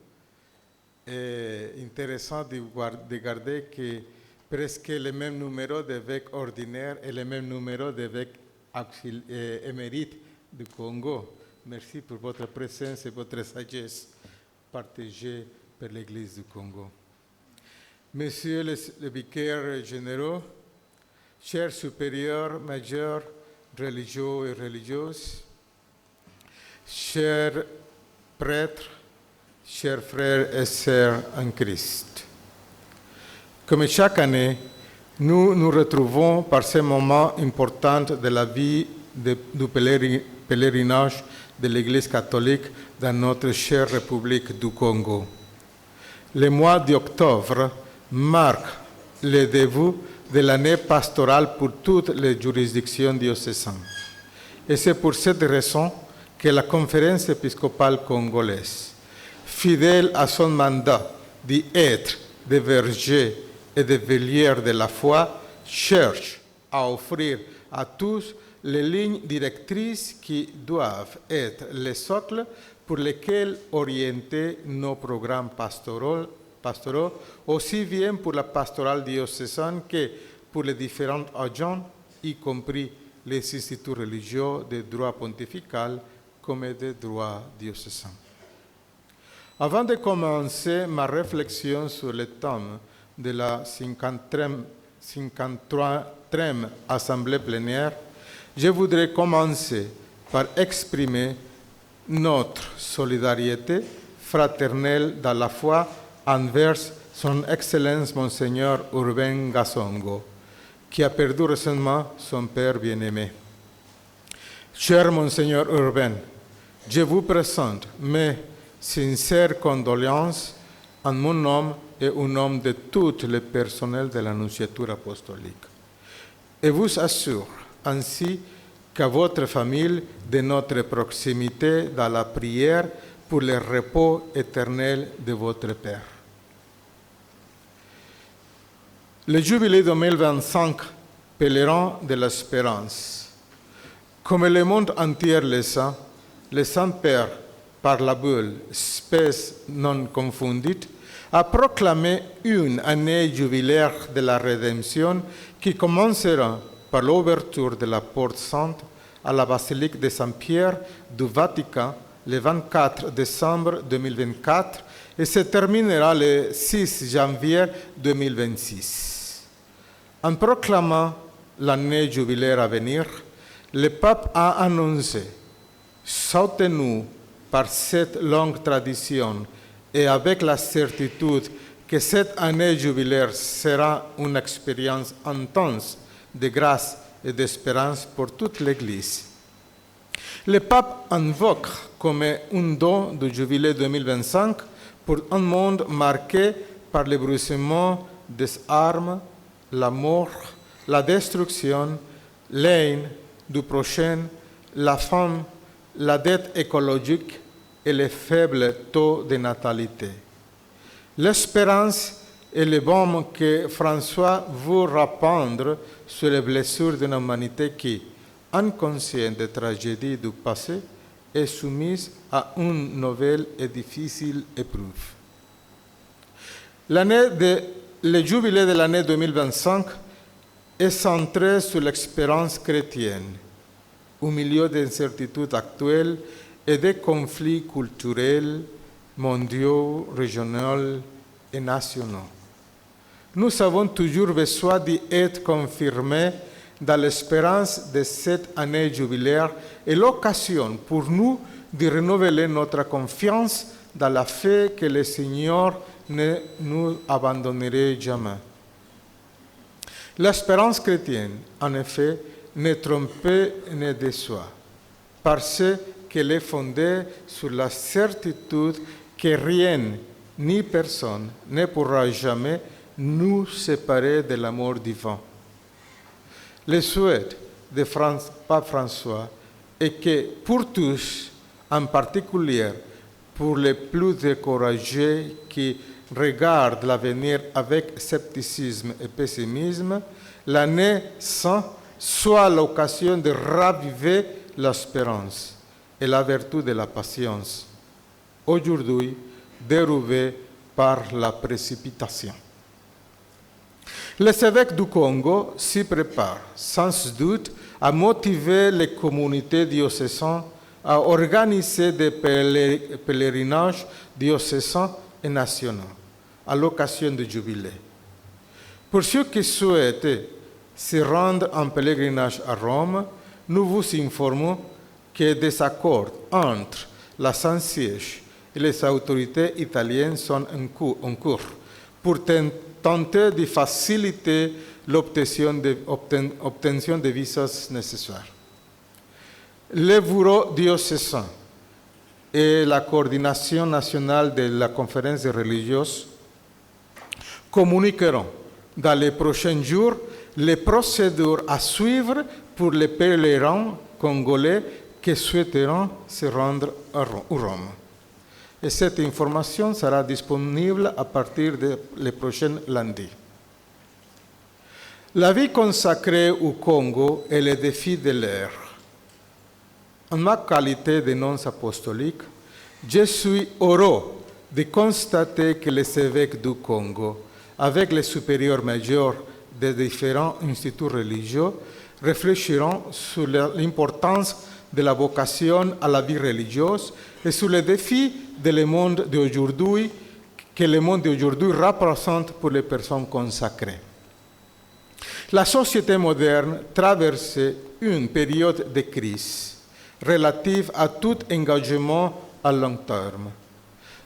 Et intéressant de garder que presque le même numéro d'évêques ordinaires et le même numéro d'évêques émérites du Congo. Merci pour votre présence et votre sagesse partagée par l'Église du Congo. Messieurs les vicaires généraux, chers supérieurs, majeurs, religieux et religieuses, chers prêtres, chers frères et sœurs en Christ. Comme chaque année, nous nous retrouvons par ces moments importants de la vie du pèlerinage de l'Église catholique dans notre chère République du Congo. Le mois d'octobre marque le début de l'année pastorale pour toutes les juridictions diocésaines. Et c'est pour cette raison que la Conférence épiscopale congolaise, fidèle à son mandat d'être des bergers et des veilleurs de la foi, cherche à offrir à tous les lignes directrices qui doivent être les socles pour lesquels orienter nos programmes pastoraux, aussi bien pour la pastorale diocésaine que pour les différents agents, y compris les instituts religieux de droit pontifical comme de droit diocésain. Avant de commencer ma réflexion sur le thème de la 53e Assemblée plénière, je voudrais commencer par exprimer notre solidarité fraternelle dans la foi envers son Excellence Monseigneur Urbain Gasongo, qui a perdu récemment son père bien-aimé. Cher Monseigneur Urbain, je vous présente mes sincères condoléances en mon nom et au nom de tout le personnel de l'Annonciature apostolique. Et vous assure ainsi qu'à votre famille de notre proximité dans la prière pour le repos éternel de votre Père. Le jubilé 2025, pèlerin de l'espérance. Comme le monde entier le sait, le Saint-Père, par la bulle Spes non confundit, a proclamé une année jubilaire de la rédemption qui commencera par l'ouverture de la porte sainte à la basilique de Saint-Pierre du Vatican le 24 décembre 2024 et se terminera le 6 janvier 2026. En proclamant l'année jubilaire à venir, le pape a annoncé « Sautez-nous par cette longue tradition et avec la certitude que cette année jubilaire sera une expérience intense de grâce et d'espérance pour toute l'Église. Le pape invoque comme un don du jubilé 2025 pour un monde marqué par l'éblouissement des armes, la mort, la destruction, l'haine du prochain, la faim, la dette écologique et le faible taux de natalité. L'espérance est le baume que François veut répandre sur les blessures d'une humanité qui, inconsciente des tragédies du passé, est soumise à une nouvelle et difficile épreuve. Le jubilé de l'année 2025 est centré sur l'expérience chrétienne, au milieu des incertitudes actuelles et des conflits culturels, mondiaux, régionaux et nationaux. Nous avons toujours besoin d'être confirmés dans l'espérance de cette année jubilaire et l'occasion pour nous de renouveler notre confiance dans la foi que le Seigneur ne nous abandonnerait jamais. L'espérance chrétienne, en effet, ne trompe ni déçoit, parce qu'elle est fondée sur la certitude que rien ni personne ne pourra jamais nous séparer de l'amour divin. Le souhait de Pape François est que pour tous, en particulier pour les plus découragés qui regardent l'avenir avec scepticisme et pessimisme, l'année 100 soit l'occasion de raviver l'espérance et la vertu de la patience, aujourd'hui dérobée par la précipitation. Les évêques du Congo s'y préparent, sans doute, à motiver les communautés diocésaines à organiser des pèlerinages diocésains et nationaux à l'occasion du jubilé. Pour ceux qui souhaitent se rendre en pèlerinage à Rome, nous vous informons que des accords entre la Saint-Siège et les autorités italiennes sont en cours pour tenter de faciliter l'obtention des visas nécessaires. Le bureau diocésain et la coordination nationale de la conférence religieuse communiqueront dans les prochains jours les procédures à suivre pour les pèlerins congolais qui souhaiteront se rendre à Rome. Et cette information sera disponible à partir du prochain lundi. La vie consacrée au Congo est le défi de l'ère. En ma qualité de nonce apostolique, je suis heureux de constater que les évêques du Congo, avec les supérieurs majeurs des différents instituts religieux, réfléchiront sur l'importance de la vocation à la vie religieuse et sur les défis que le monde d'aujourd'hui représente pour les personnes consacrées. La société moderne traverse une période de crise relative à tout engagement à long terme.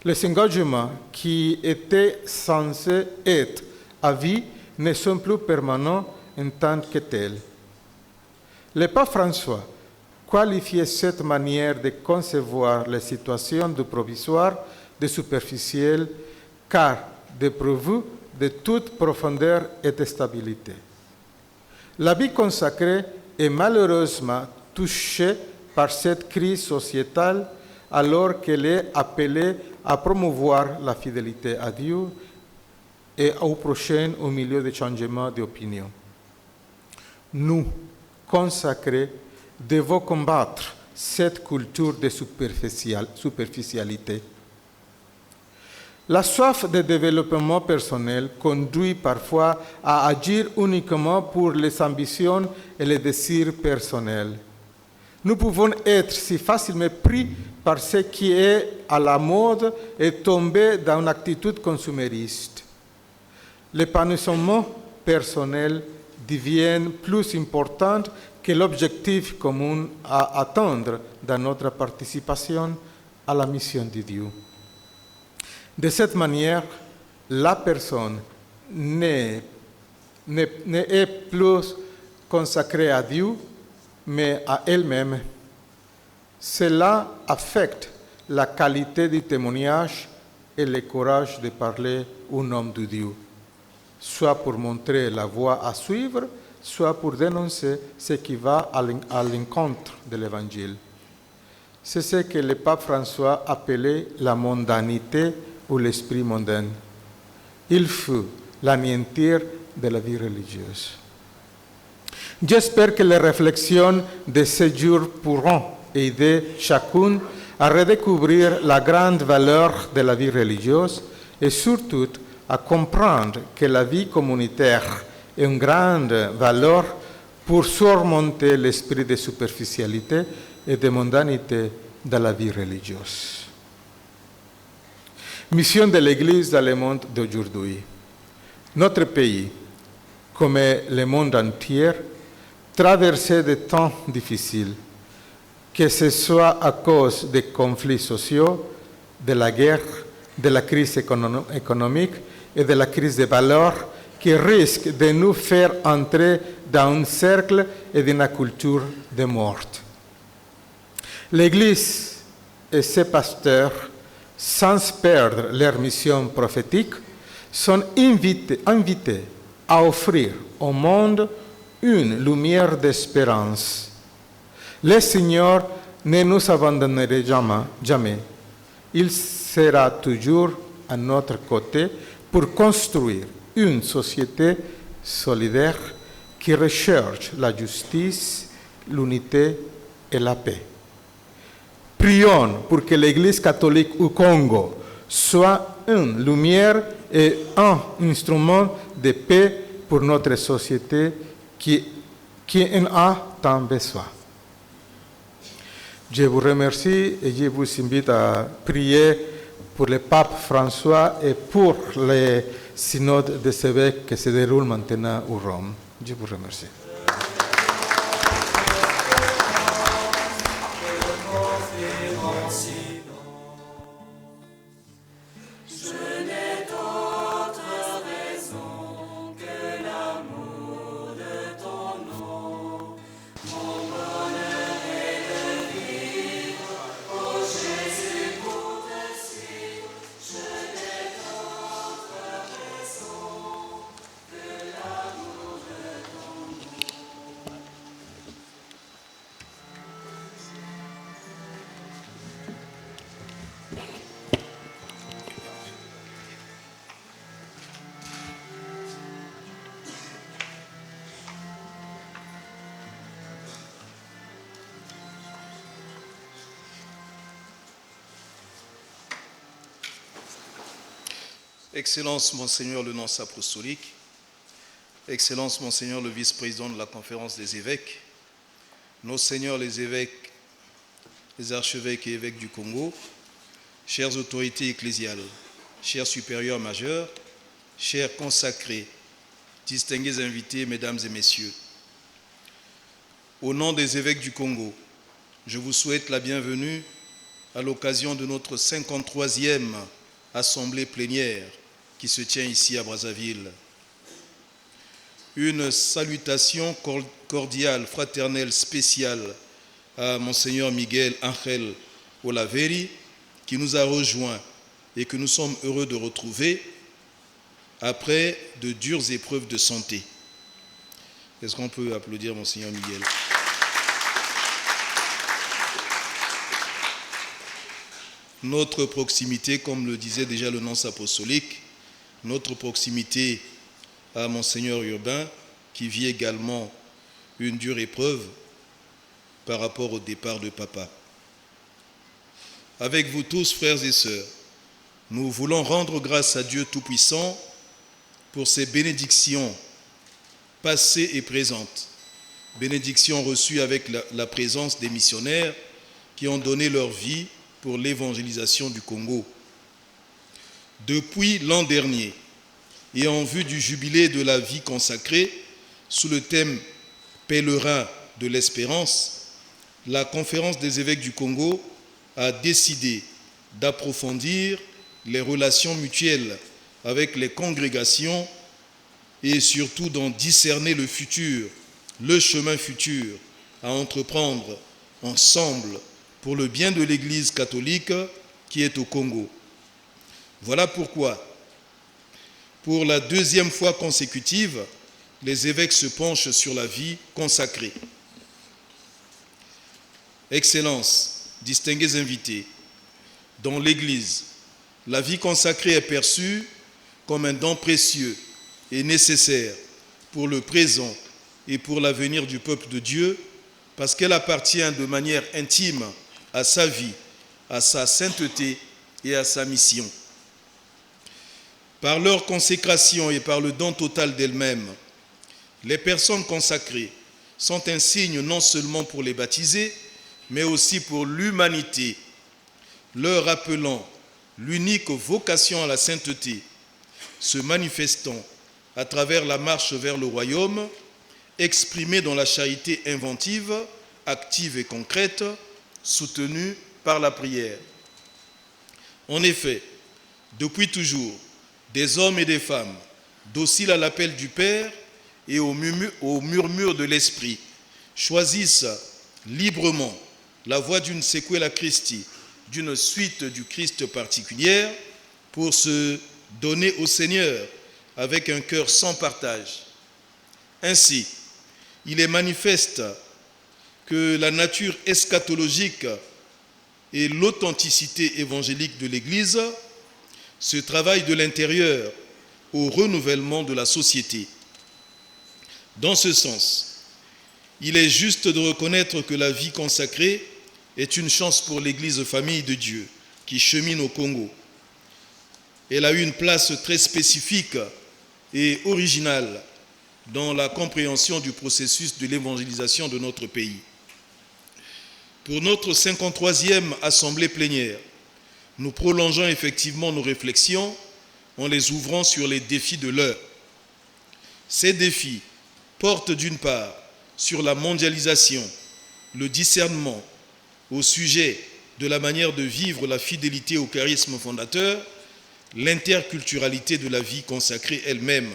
Les engagements qui étaient censés être à vie ne sont plus permanents en tant que tels. Le pape François qualifiait cette manière de concevoir les situations de provisoire, de superficielles, car dépourvues de toute profondeur et de stabilité. La vie consacrée est malheureusement touchée par cette crise sociétale alors qu'elle est appelée à promouvoir la fidélité à Dieu et au prochain au milieu des changements d'opinion. Nous, consacrés, devons combattre cette culture de superficialité. La soif de développement personnel conduit parfois à agir uniquement pour les ambitions et les désirs personnels. Nous pouvons être si facilement pris par ce qui est à la mode et tomber dans une attitude consumériste. L'épanouissement personnel devient plus important que l'objectif commun à atteindre dans notre participation à la mission de Dieu. De cette manière, la personne n'est plus consacrée à Dieu, mais à elle-même. Cela affecte la qualité du témoignage et le courage de parler au nom de Dieu, soit pour montrer la voie à suivre, soit pour dénoncer ce qui va à l'encontre de l'Évangile. C'est ce que le pape François appelait la mondanité ou l'esprit mondain. Il faut l'anéantir de la vie religieuse. J'espère que les réflexions de ces jours pourront aider chacun à redécouvrir la grande valeur de la vie religieuse et surtout à comprendre que la vie communautaire est une grande valeur pour surmonter l'esprit de superficialité et de mondanité dans la vie religieuse. Mission de l'Église dans le monde d'aujourd'hui. Notre pays, comme le monde entier, traversait des temps difficiles, que ce soit à cause des conflits sociaux, de la guerre, de la crise économique et de la crise des valeurs qui risquent de nous faire entrer dans un cercle et dans une culture de mort. L'Église et ses pasteurs, sans perdre leur mission prophétique, sont invités à offrir au monde une lumière d'espérance. Le Seigneur ne nous abandonnera jamais. Il sera toujours à notre côté pour construire une société solidaire qui recherche la justice, l'unité et la paix. Prions pour que l'Église catholique au Congo soit une lumière et un instrument de paix pour notre société qui en a tant besoin. Je vous remercie et je vous invite à prier pour le pape François et pour les synodes des évêques qui se déroulent maintenant à Rome. Je vous remercie. Excellence, Monseigneur le nonce apostolique, Excellence, Monseigneur le vice-président de la conférence des évêques, nos seigneurs les évêques, les archevêques et évêques du Congo, chères autorités ecclésiales, chers supérieurs majeurs, chers consacrés, distingués invités, mesdames et messieurs. Au nom des évêques du Congo, je vous souhaite la bienvenue à l'occasion de notre 53e assemblée plénière qui se tient ici à Brazzaville. Une salutation cordiale, fraternelle, spéciale à Monseigneur Miguel Ángel Olaveri qui nous a rejoints et que nous sommes heureux de retrouver après de dures épreuves de santé. Est-ce qu'on peut applaudir Monseigneur Miguel? Notre proximité, comme le disait déjà le nonce apostolique, notre proximité à Monseigneur Urbain, qui vit également une dure épreuve par rapport au départ de papa. Avec vous tous, frères et sœurs, nous voulons rendre grâce à Dieu Tout-Puissant pour ses bénédictions passées et présentes. Bénédictions reçues avec la présence des missionnaires qui ont donné leur vie pour l'évangélisation du Congo. Depuis l'an dernier, et en vue du jubilé de la vie consacrée, sous le thème « Pèlerin de l'espérance », la Conférence des évêques du Congo a décidé d'approfondir les relations mutuelles avec les congrégations et surtout d'en discerner le futur, le chemin futur à entreprendre ensemble pour le bien de l'Église catholique qui est au Congo. Voilà pourquoi, pour la deuxième fois consécutive, les évêques se penchent sur la vie consacrée. Excellences, distingués invités, dans l'Église, la vie consacrée est perçue comme un don précieux et nécessaire pour le présent et pour l'avenir du peuple de Dieu, parce qu'elle appartient de manière intime à sa vie, à sa sainteté et à sa mission. Par leur consécration et par le don total d'elles-mêmes, les personnes consacrées sont un signe non seulement pour les baptisés, mais aussi pour l'humanité, leur rappelant l'unique vocation à la sainteté, se manifestant à travers la marche vers le royaume, exprimée dans la charité inventive, active et concrète, soutenue par la prière. En effet, depuis toujours, des hommes et des femmes, dociles à l'appel du Père et au murmure de l'Esprit, choisissent librement la voie d'une sequela Christi, d'une suite du Christ particulière, pour se donner au Seigneur avec un cœur sans partage. Ainsi, il est manifeste que la nature eschatologique et l'authenticité évangélique de l'Église se travaillent de l'intérieur au renouvellement de la société. Dans ce sens, il est juste de reconnaître que la vie consacrée est une chance pour l'Église famille de Dieu qui chemine au Congo. Elle a eu une place très spécifique et originale dans la compréhension du processus de l'évangélisation de notre pays. Pour notre 53e assemblée plénière, nous prolongeons effectivement nos réflexions en les ouvrant sur les défis de l'heure. Ces défis portent d'une part sur la mondialisation, le discernement au sujet de la manière de vivre la fidélité au charisme fondateur, l'interculturalité de la vie consacrée elle-même.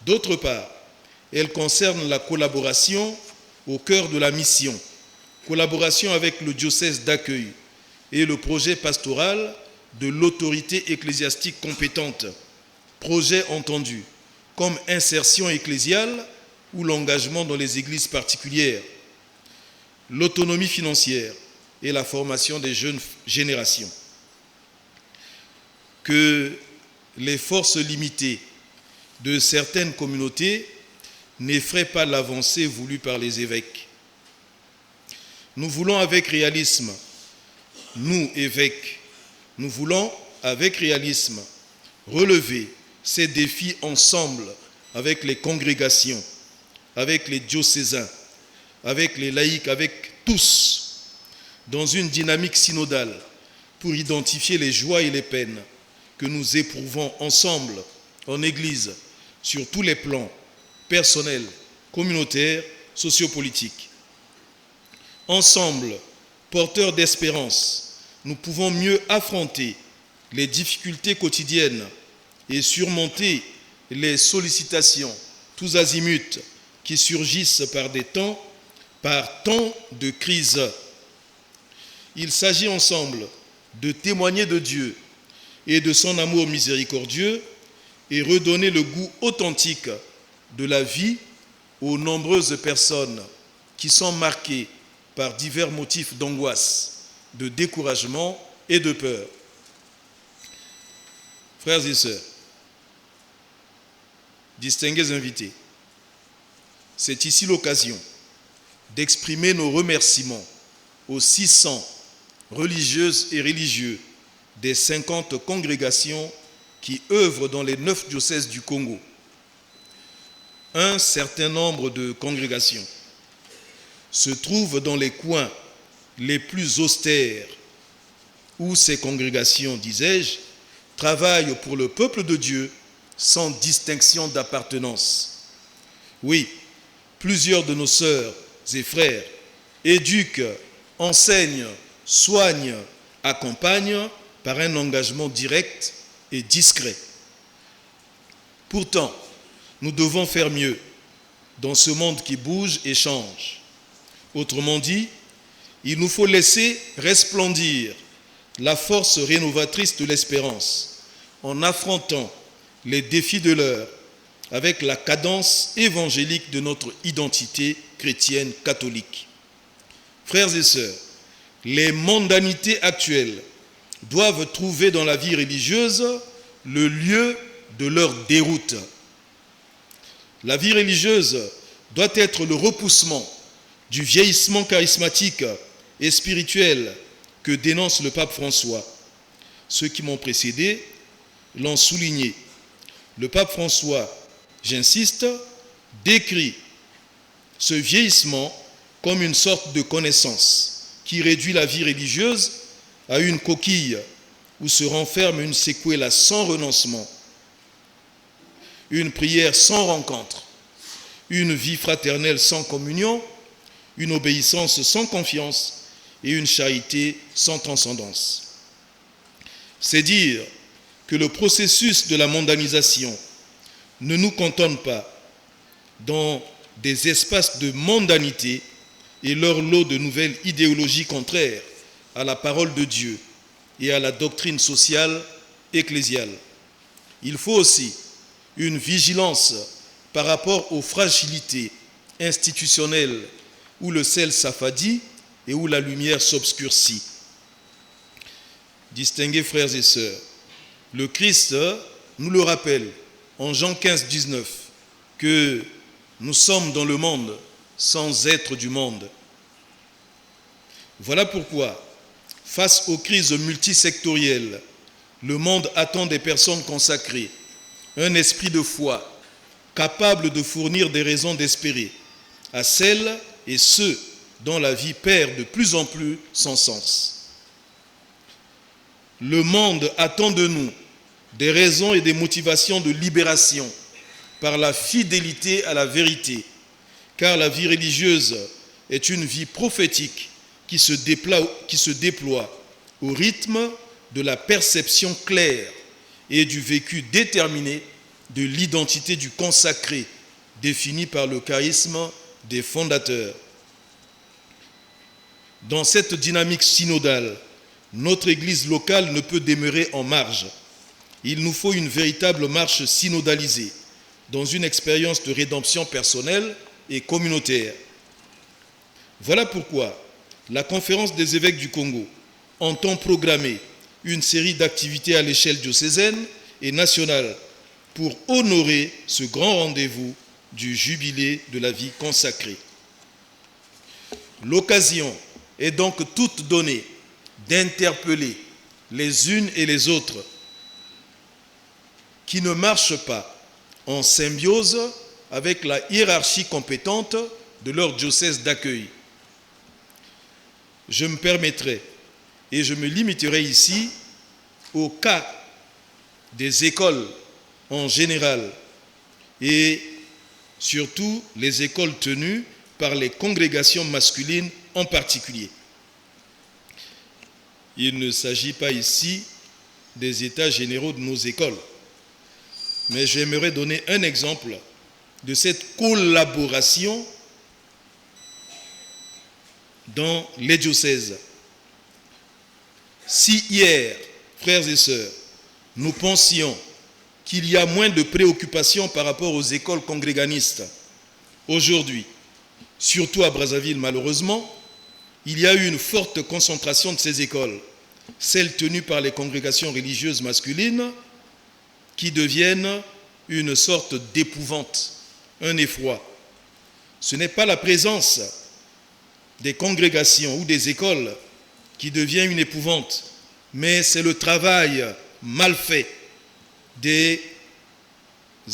D'autre part, elle concerne la collaboration au cœur de la mission, collaboration avec le diocèse d'accueil et le projet pastoral de l'autorité ecclésiastique compétente, projet entendu comme insertion ecclésiale ou l'engagement dans les églises particulières, l'autonomie financière et la formation des jeunes générations. Que les forces limitées de certaines communautés n'effraient pas l'avancée voulue par les évêques. Nous voulons avec réalisme, nous évêques, nous voulons avec réalisme relever ces défis ensemble avec les congrégations, avec les diocésains, avec les laïcs, avec tous, dans une dynamique synodale pour identifier les joies et les peines que nous éprouvons ensemble en Église sur tous les plans personnels, communautaires, sociopolitiques. Ensemble, porteurs d'espérance, nous pouvons mieux affronter les difficultés quotidiennes et surmonter les sollicitations tous azimuts qui surgissent par temps de crise. Il s'agit ensemble de témoigner de Dieu et de son amour miséricordieux et redonner le goût authentique de la vie aux nombreuses personnes qui sont marquées par divers motifs d'angoisse, de découragement et de peur. Frères et sœurs, distingués invités, c'est ici l'occasion d'exprimer nos remerciements aux 600 religieuses et religieux des 50 congrégations qui œuvrent dans les 9 diocèses du Congo. Un certain nombre de congrégations se trouvent dans les coins les plus austères où ces congrégations, disais-je, travaillent pour le peuple de Dieu sans distinction d'appartenance. Oui, plusieurs de nos sœurs et frères éduquent, enseignent, soignent, accompagne par un engagement direct et discret. Pourtant, nous devons faire mieux dans ce monde qui bouge et change. Autrement dit, il nous faut laisser resplendir la force rénovatrice de l'espérance en affrontant les défis de l'heure avec la cadence évangélique de notre identité chrétienne catholique. Frères et sœurs, les mondanités actuelles doivent trouver dans la vie religieuse le lieu de leur déroute. La vie religieuse doit être le repoussement du vieillissement charismatique et spirituel que dénonce le pape François. Ceux qui m'ont précédé l'ont souligné. Le pape François, j'insiste, décrit ce vieillissement comme une sorte de connaissance qui réduit la vie religieuse à une coquille où se renferme une séquela sans renoncement, une prière sans rencontre, une vie fraternelle sans communion, une obéissance sans confiance et une charité sans transcendance. C'est dire que le processus de la mondanisation ne nous cantonne pas dans des espaces de mondanité et leur lot de nouvelles idéologies contraires à la parole de Dieu et à la doctrine sociale ecclésiale. Il faut aussi une vigilance par rapport aux fragilités institutionnelles où le sel s'affadit et où la lumière s'obscurcit. Distingués frères et sœurs, le Christ nous le rappelle en Jean 15, 19, que nous sommes dans le monde sans être du monde. Voilà pourquoi, face aux crises multisectorielles, le monde attend des personnes consacrées, un esprit de foi, capable de fournir des raisons d'espérer à celles et ceux dont la vie perd de plus en plus son sens. Le monde attend de nous des raisons et des motivations de libération par la fidélité à la vérité, car la vie religieuse est une vie prophétique qui se déploie au rythme de la perception claire et du vécu déterminé de l'identité du consacré, définie par le charisme des fondateurs. Dans cette dynamique synodale, notre Église locale ne peut demeurer en marge. Il nous faut une véritable marche synodalisée, dans une expérience de rédemption personnelle et communautaire. Voilà pourquoi la Conférence des évêques du Congo entend programmer une série d'activités à l'échelle diocésaine et nationale pour honorer ce grand rendez-vous du jubilé de la vie consacrée. L'occasion est donc toute donnée d'interpeller les unes et les autres qui ne marchent pas en symbiose avec la hiérarchie compétente de leur diocèse d'accueil. Je me permettrai et je me limiterai ici au cas des écoles en général et surtout les écoles tenues par les congrégations masculines en particulier. Il ne s'agit pas ici des états généraux de nos écoles, mais j'aimerais donner un exemple de cette collaboration dans les diocèses. Si hier, frères et sœurs, nous pensions qu'il y a moins de préoccupations par rapport aux écoles congréganistes, aujourd'hui, surtout à Brazzaville malheureusement, il y a eu une forte concentration de ces écoles, celles tenues par les congrégations religieuses masculines, qui deviennent une sorte d'épouvante, un effroi. Ce n'est pas la présence des congrégations ou des écoles qui devient une épouvante, mais c'est le travail mal fait des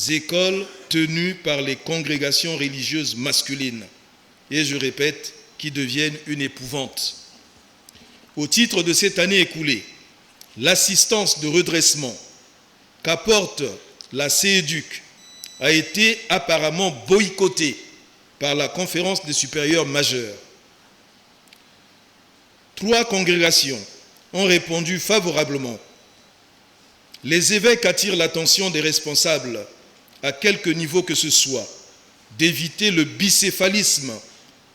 écoles tenues par les congrégations religieuses masculines. Et je répète, qui deviennent une épouvante. Au titre de cette année écoulée, l'assistance de redressement qu'apporte la CEDUC a été apparemment boycottée par la Conférence des supérieurs majeurs. 3 congrégations ont répondu favorablement. Les évêques attirent l'attention des responsables, à quelque niveau que ce soit, d'éviter le bicéphalisme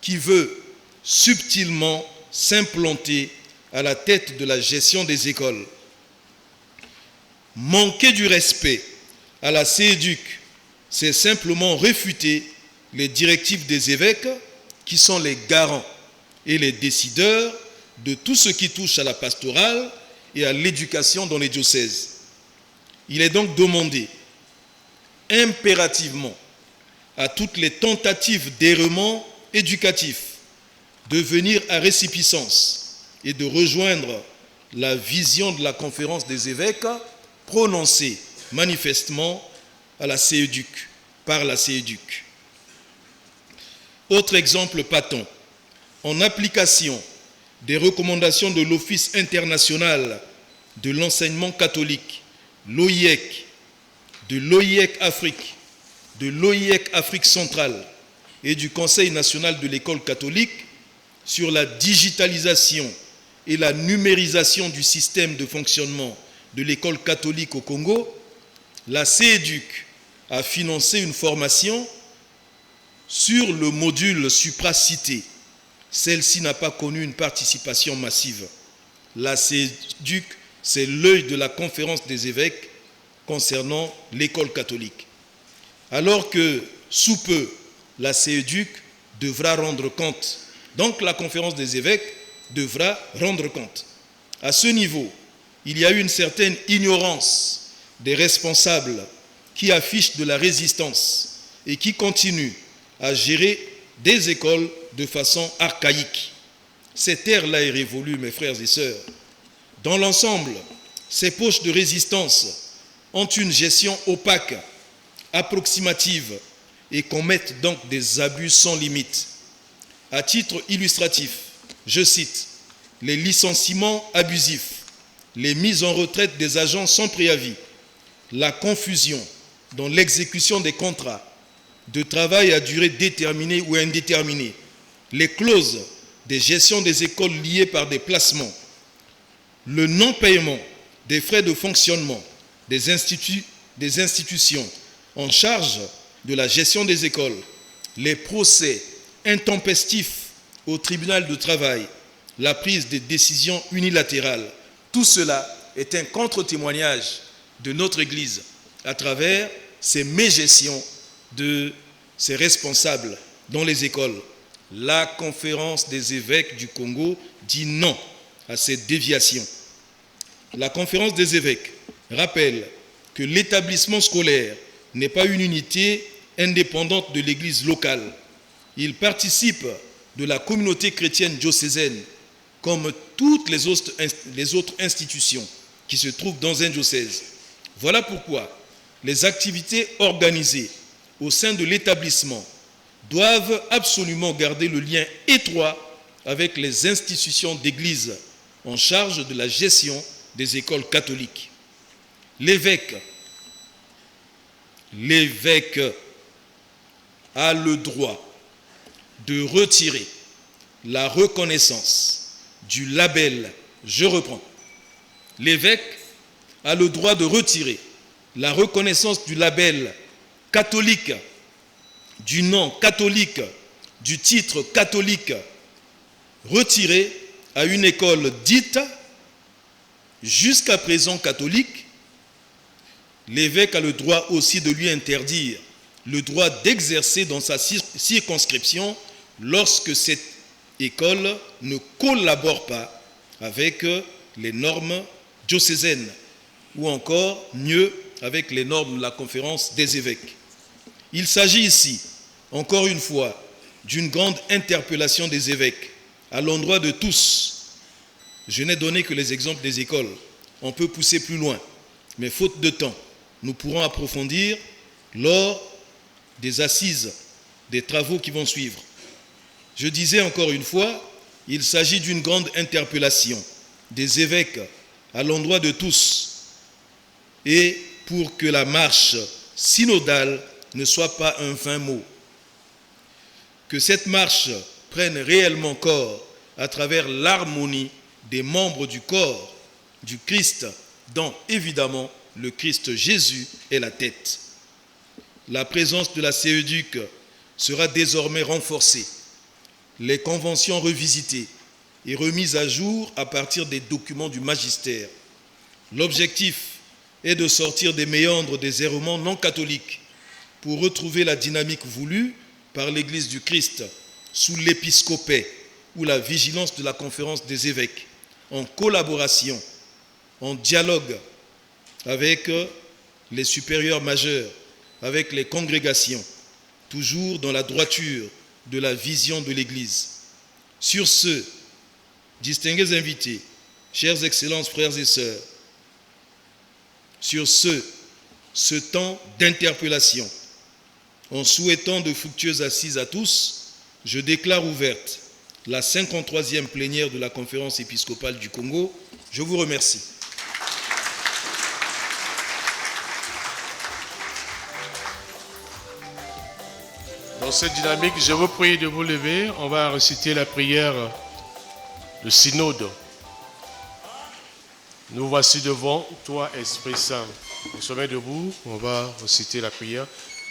qui veut subtilement s'implanter à la tête de la gestion des écoles. Manquer du respect à la CEDUC, c'est simplement réfuter les directives des évêques qui sont les garants et les décideurs de tout ce qui touche à la pastorale et à l'éducation dans les diocèses. Il est donc demandé impérativement à toutes les tentatives d'errement éducatif de venir à récipicence et de rejoindre la vision de la conférence des évêques prononcée manifestement à la CEDUC, par la CEDUC. Autre exemple patent, en application des recommandations de l'Office international de l'enseignement catholique, l'OIEC, de l'OIEC Afrique, de l'OIEC Afrique centrale et du Conseil national de l'école catholique sur la digitalisation et la numérisation du système de fonctionnement de l'école catholique au Congo, la CEDUC a financé une formation sur le module supracité. Celle-ci n'a pas connu une participation massive. La CEDUC, c'est l'œil de la conférence des évêques concernant l'école catholique. Alors que, sous peu, la CEDUC devra rendre compte. Donc la conférence des évêques devra rendre compte. À ce niveau, il y a eu une certaine ignorance des responsables qui affichent de la résistance et qui continuent à gérer des écoles de façon archaïque. Cette ère-là est révolue, mes frères et sœurs. Dans l'ensemble, ces poches de résistance ont une gestion opaque, approximative et commettent donc des abus sans limite. À titre illustratif, je cite les licenciements abusifs, les mises en retraite des agents sans préavis, la confusion dans l'exécution des contrats de travail à durée déterminée ou indéterminée, les clauses des gestions des écoles liées par des placements, le non-paiement des frais de fonctionnement des institutions en charge de la gestion des écoles, les procès intempestifs au tribunal de travail, la prise des décisions unilatérales. Tout cela est un contre-témoignage de notre Église à travers ces mégestions de ses responsables dans les écoles. La conférence des évêques du Congo dit non à cette déviation. La conférence des évêques rappelle que l'établissement scolaire n'est pas une unité indépendante de l'Église locale. Il participe de la communauté chrétienne diocésaine comme toutes les autres institutions qui se trouvent dans un diocèse. Voilà pourquoi les activités organisées au sein de l'établissement doivent absolument garder le lien étroit avec les institutions d'église en charge de la gestion des écoles catholiques. L'évêque a le droit de retirer la reconnaissance du label, je reprends, l'évêque a le droit de retirer la reconnaissance du label catholique, du nom catholique, du titre catholique, retiré à une école dite jusqu'à présent catholique. L'évêque a le droit aussi de lui interdire le droit d'exercer dans sa circonscription lorsque cette école ne collabore pas avec les normes diocésaines ou encore mieux avec les normes de la conférence des évêques. Il s'agit ici, encore une fois, d'une grande interpellation des évêques à l'endroit de tous. Je n'ai donné que les exemples des écoles. On peut pousser plus loin, mais faute de temps, nous pourrons approfondir lors des assises, des travaux qui vont suivre. Je disais encore une fois, il s'agit d'une grande interpellation des évêques à l'endroit de tous et pour que la marche synodale ne soit pas un vain mot. Que cette marche prenne réellement corps à travers l'harmonie des membres du corps du Christ, dont évidemment le Christ Jésus est la tête. La présence de la CEDUC sera désormais renforcée, les conventions revisitées et remises à jour à partir des documents du magistère. L'objectif est de sortir des méandres des errements non catholiques pour retrouver la dynamique voulue par l'Église du Christ sous l'épiscopat ou la vigilance de la conférence des évêques, en collaboration, en dialogue avec les supérieurs majeurs, avec les congrégations, toujours dans la droiture de la vision de l'Église. Sur ce, distingués invités, chers excellences, frères et sœurs, sur ce temps d'interpellation, en souhaitant de fructueuses assises à tous, je déclare ouverte la 53e plénière de la Conférence épiscopale du Congo. Je vous remercie. Dans cette dynamique, je vous prie de vous lever. On va réciter la prière de synode. Nous voici devant toi, Esprit Saint. Nous sommes debout, on va réciter la prière.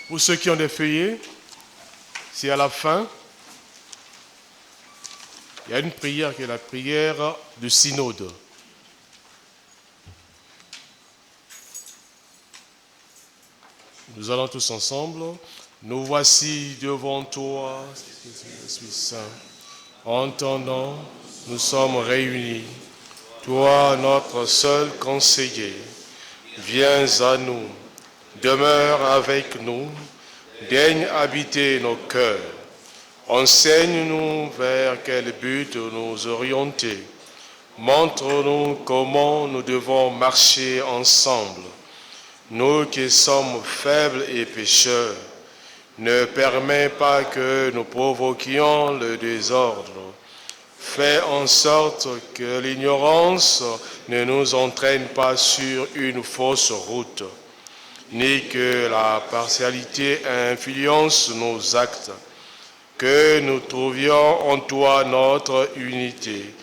Pour ceux qui ont des feuillets, c'est à la fin. Il y a une prière qui est la prière de synode. Nous allons tous ensemble. Nous voici devant toi, Esprit Saint. Entendant, nous sommes réunis. Toi, notre seul conseiller, viens à nous, demeure avec nous, daigne habiter nos cœurs. Enseigne-nous vers quel but nous orienter. Montre-nous comment nous devons marcher ensemble. Nous qui sommes faibles et pécheurs, ne permets pas que nous provoquions le désordre. Fais en sorte que l'ignorance ne nous entraîne pas sur une fausse route, ni que la partialité influence nos actes. Que nous trouvions en toi notre unité,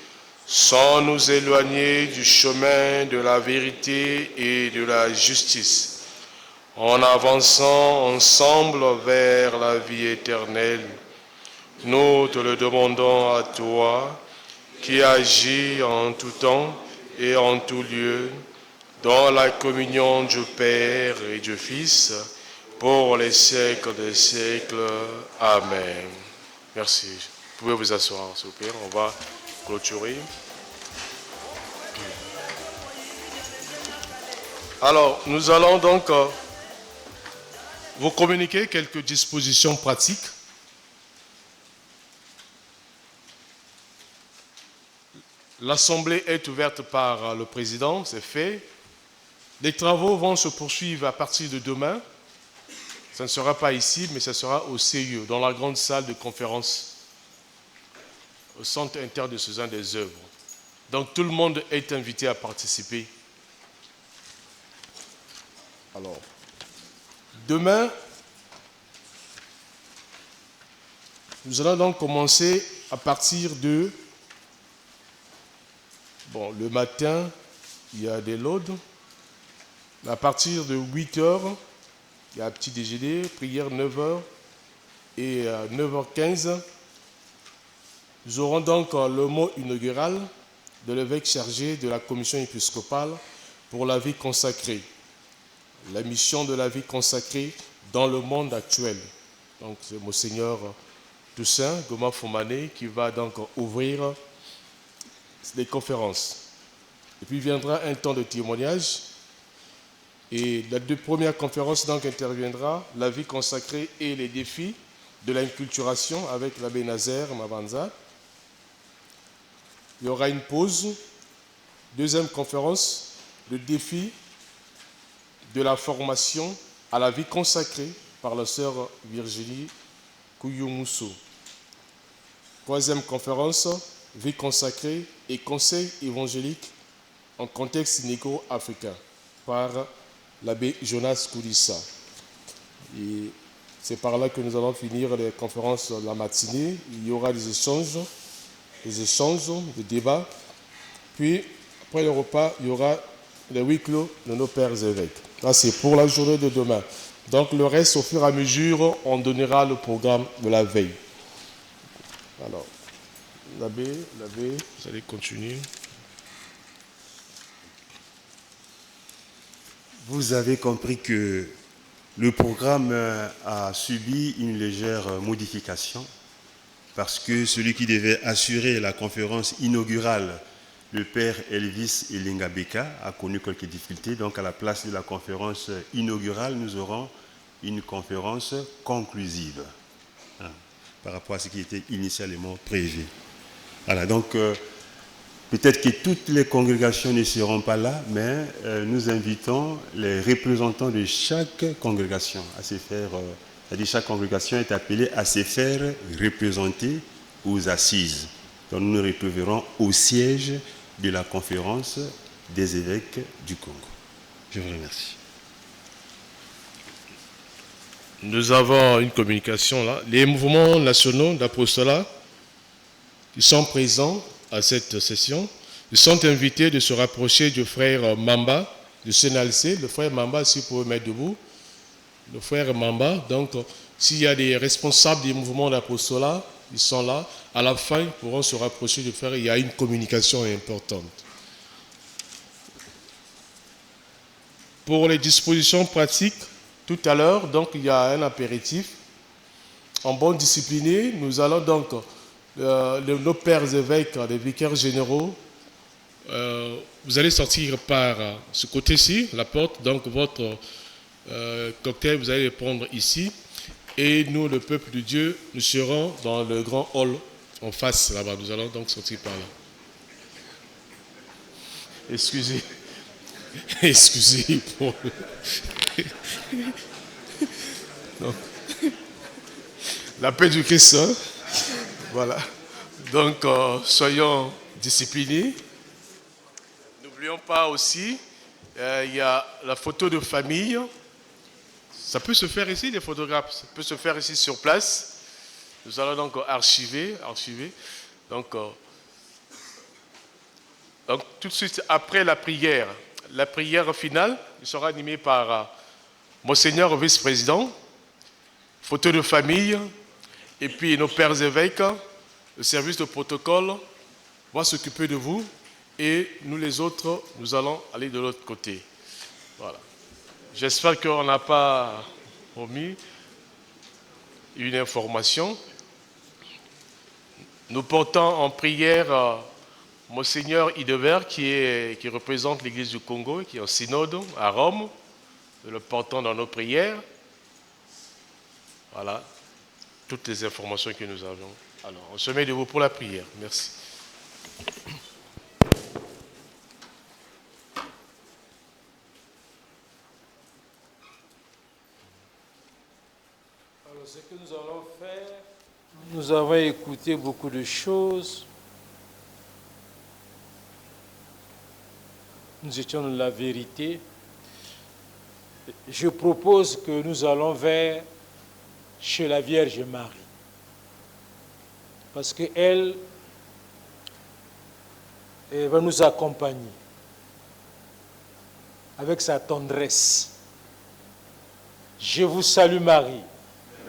sans nous éloigner du chemin de la vérité et de la justice, en avançant ensemble vers la vie éternelle. Nous te le demandons à toi, qui agis en tout temps et en tout lieu, dans la communion du Père et du Fils, pour les siècles des siècles. Amen. Merci. Vous pouvez vous asseoir, s'il vous plaît. On va clôturer. Alors, nous allons donc vous communiquer quelques dispositions pratiques. L'Assemblée est ouverte par le président, c'est fait. Les travaux vont se poursuivre à partir de demain. Ça ne sera pas ici, mais ça sera au CIE, dans la grande salle de conférence, au Centre interdiocésain des œuvres. Donc tout le monde est invité à participer. Alors, demain, nous allons donc commencer à partir de... Bon, le matin, il y a des laudes. À partir de 8h, il y a un petit déjeuner, prière 9h. Et à 9h15, nous aurons donc le mot inaugural de l'évêque chargé de la commission épiscopale pour la vie consacrée. La mission de la vie consacrée dans le monde actuel. Donc c'est Monseigneur Toussaint Goma Fomane qui va donc ouvrir des conférences. Et puis viendra un temps de témoignage. Et la deux premières conférences donc interviendra la vie consacrée et les défis de l'inculturation avec l'abbé Nazaire Mabanza. Il y aura une pause. Deuxième conférence, le défi de la formation à la vie consacrée par la sœur Virginie Kouyumuso. Troisième conférence, vie consacrée et conseil évangélique en contexte négro-africain par l'abbé Jonas Koudissa. Et c'est par là que nous allons finir les conférences de la matinée. Il y aura des échanges, des débats Puis, après le repas, il y aura le huis clos de nos pères évêques. Là, c'est pour la journée de demain. Donc, le reste, au fur et à mesure, on donnera le programme de la veille. Alors, l'abbé, vous allez continuer. Vous avez compris que le programme a subi une légère modification parce que celui qui devait assurer la conférence inaugurale, le père Elvis Elingabeka, a connu quelques difficultés. Donc à la place de la conférence inaugurale, nous aurons une conférence conclusive par rapport à ce qui était initialement prévu. Voilà, donc peut-être que toutes les congrégations ne seront pas là, mais nous invitons les représentants de chaque congrégation à se faire, c'est-à-dire chaque congrégation est appelée à se faire représenter aux assises. Donc nous nous retrouverons au siège de la conférence des évêques du Congo. Je vous remercie. Nous avons une communication là. Les mouvements nationaux d'apostolat qui sont présents à cette session, ils sont invités de se rapprocher du frère Mamba, du CNLC. Le frère Mamba, si vous pouvez mettre debout. Le frère Mamba, donc s'il y a des responsables des mouvements d'apostolat, ils sont là. À la fin, ils pourront se rapprocher du frère. Il y a une communication importante. Pour les dispositions pratiques, tout à l'heure, donc il y a un apéritif. En bon discipliné, nous allons donc, nos pères évêques, les vicaires généraux, vous allez sortir par ce côté-ci, la porte, donc votre cocktail, vous allez le prendre ici. Et nous, le peuple de Dieu, nous serons dans le grand hall en face là-bas. Nous allons donc sortir par là. Excusez pour donc, la paix du Christ, hein? Voilà. Donc, soyons disciplinés. N'oublions pas aussi, il y a la photo de famille. Ça peut se faire ici, les photographes. Ça peut se faire ici sur place. Nous allons donc archiver. Donc, tout de suite après la prière finale, il sera animé par Monseigneur vice-président, photo de famille, et puis nos pères évêques, le service de protocole va s'occuper de vous, et nous les autres, nous allons aller de l'autre côté. Voilà. J'espère qu'on n'a pas omis une information. Nous portons en prière Monseigneur Idebert qui représente l'Église du Congo, qui est en synode à Rome. Nous le portons dans nos prières. Voilà, toutes les informations que nous avons. Alors, on se met debout pour la prière. Merci. Alors, ce que nous allons faire, nous avons écouté beaucoup de choses. Nous étions dans la vérité. Je propose que nous allons vers chez la Vierge Marie. Parce qu'elle va nous accompagner avec sa tendresse. Je vous salue Marie,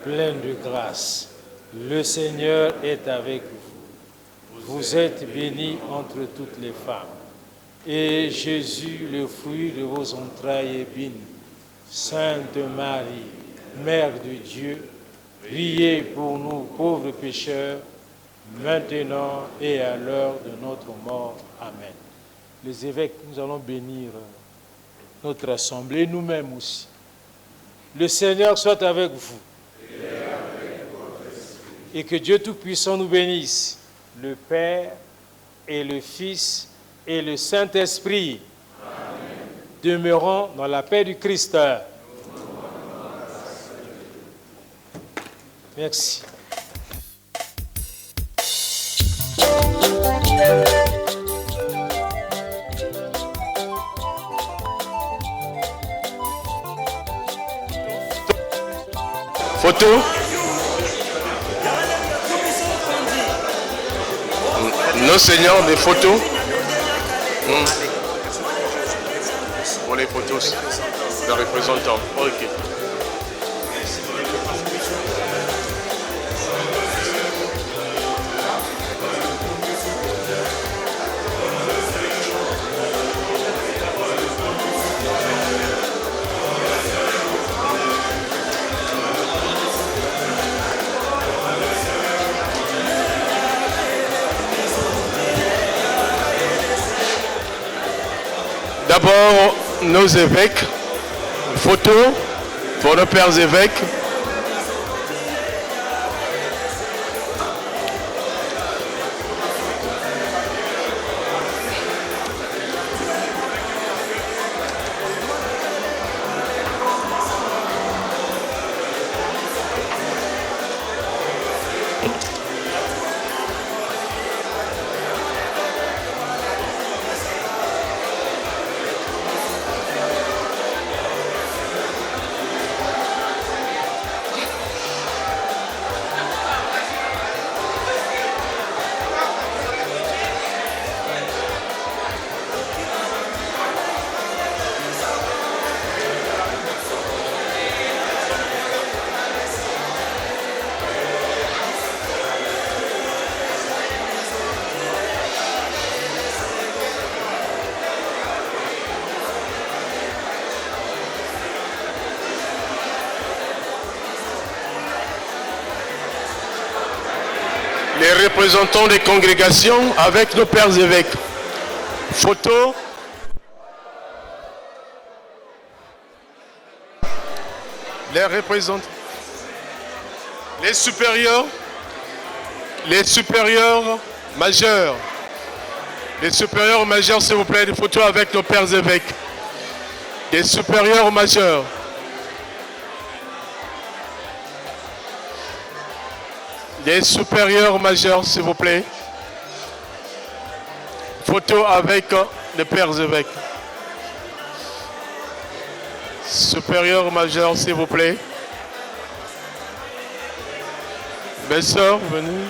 pleine de grâce. Le Seigneur est avec vous. Vous êtes bénie entre toutes les femmes. Et Jésus, le fruit de vos entrailles, est béni. Sainte Marie, Mère de Dieu, priez pour nous pauvres pécheurs, maintenant et à l'heure de notre mort. Amen. Les évêques, nous allons bénir notre assemblée, nous-mêmes aussi. Le Seigneur soit avec vous. Et que Dieu Tout-Puissant nous bénisse, le Père et le Fils et le Saint-Esprit. Demeurons dans la paix du Christ. Merci. Photo. Nos seigneurs, des photos. Pour les photos, les représentants. Ok. D'abord, nos évêques, photo pour nos pères évêques. Les représentants des congrégations avec nos pères évêques. Photo. Les représentants. Les supérieurs majeurs. Les supérieurs majeurs, s'il vous plaît, des photos avec nos pères évêques. Des supérieurs majeurs. Les supérieurs majeurs, s'il vous plaît. Photo avec les pères évêques. Supérieurs majeurs, s'il vous plaît. Mes sœurs, venez.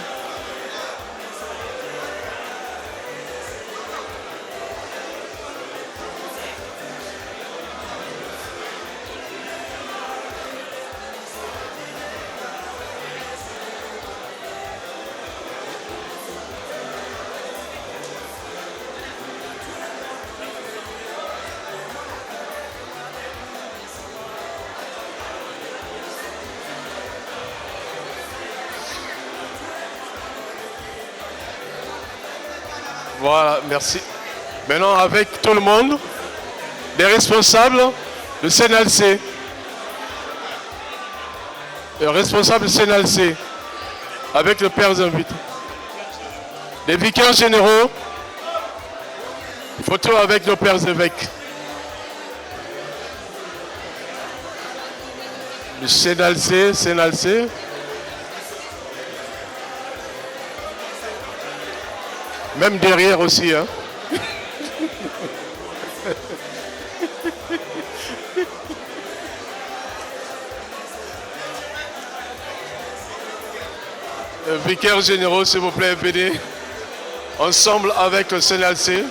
Voilà, merci. Maintenant, avec tout le monde, les responsables du CNLC. Les responsables du CNLC, avec les pères invités. Les vicaires généraux, photo avec nos pères évêques. Le CNLC. Même derrière aussi, hein. Vicaires généraux, s'il vous plaît, venez ensemble avec le CNLC.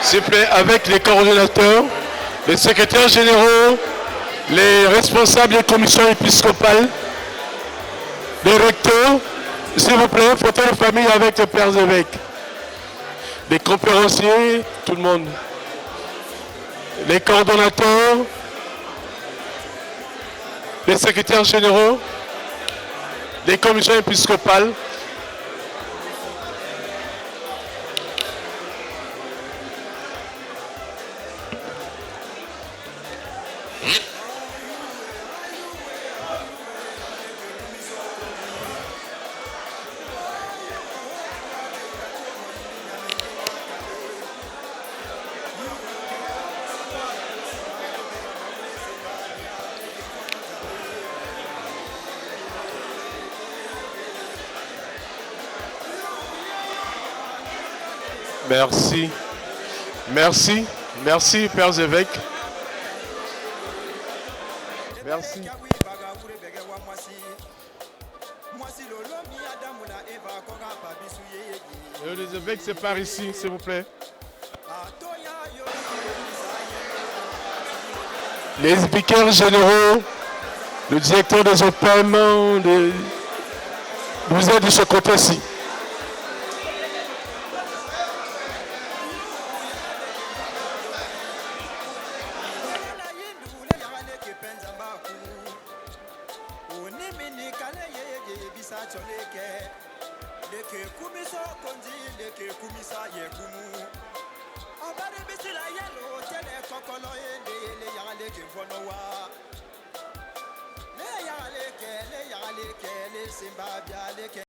S'il vous plaît, avec les coordonnateurs, les secrétaires généraux, les responsables des commissions épiscopales, les recteurs, s'il vous plaît, photo de famille avec les pères évêques, les conférenciers, tout le monde, les coordonnateurs, les secrétaires généraux, les commissions épiscopales, Merci. Merci. Merci, Pères évêques. Merci. Les évêques, c'est par ici, s'il vous plaît. Les vicaires généraux, le directeur des OPEM, vous êtes de ce côté-ci.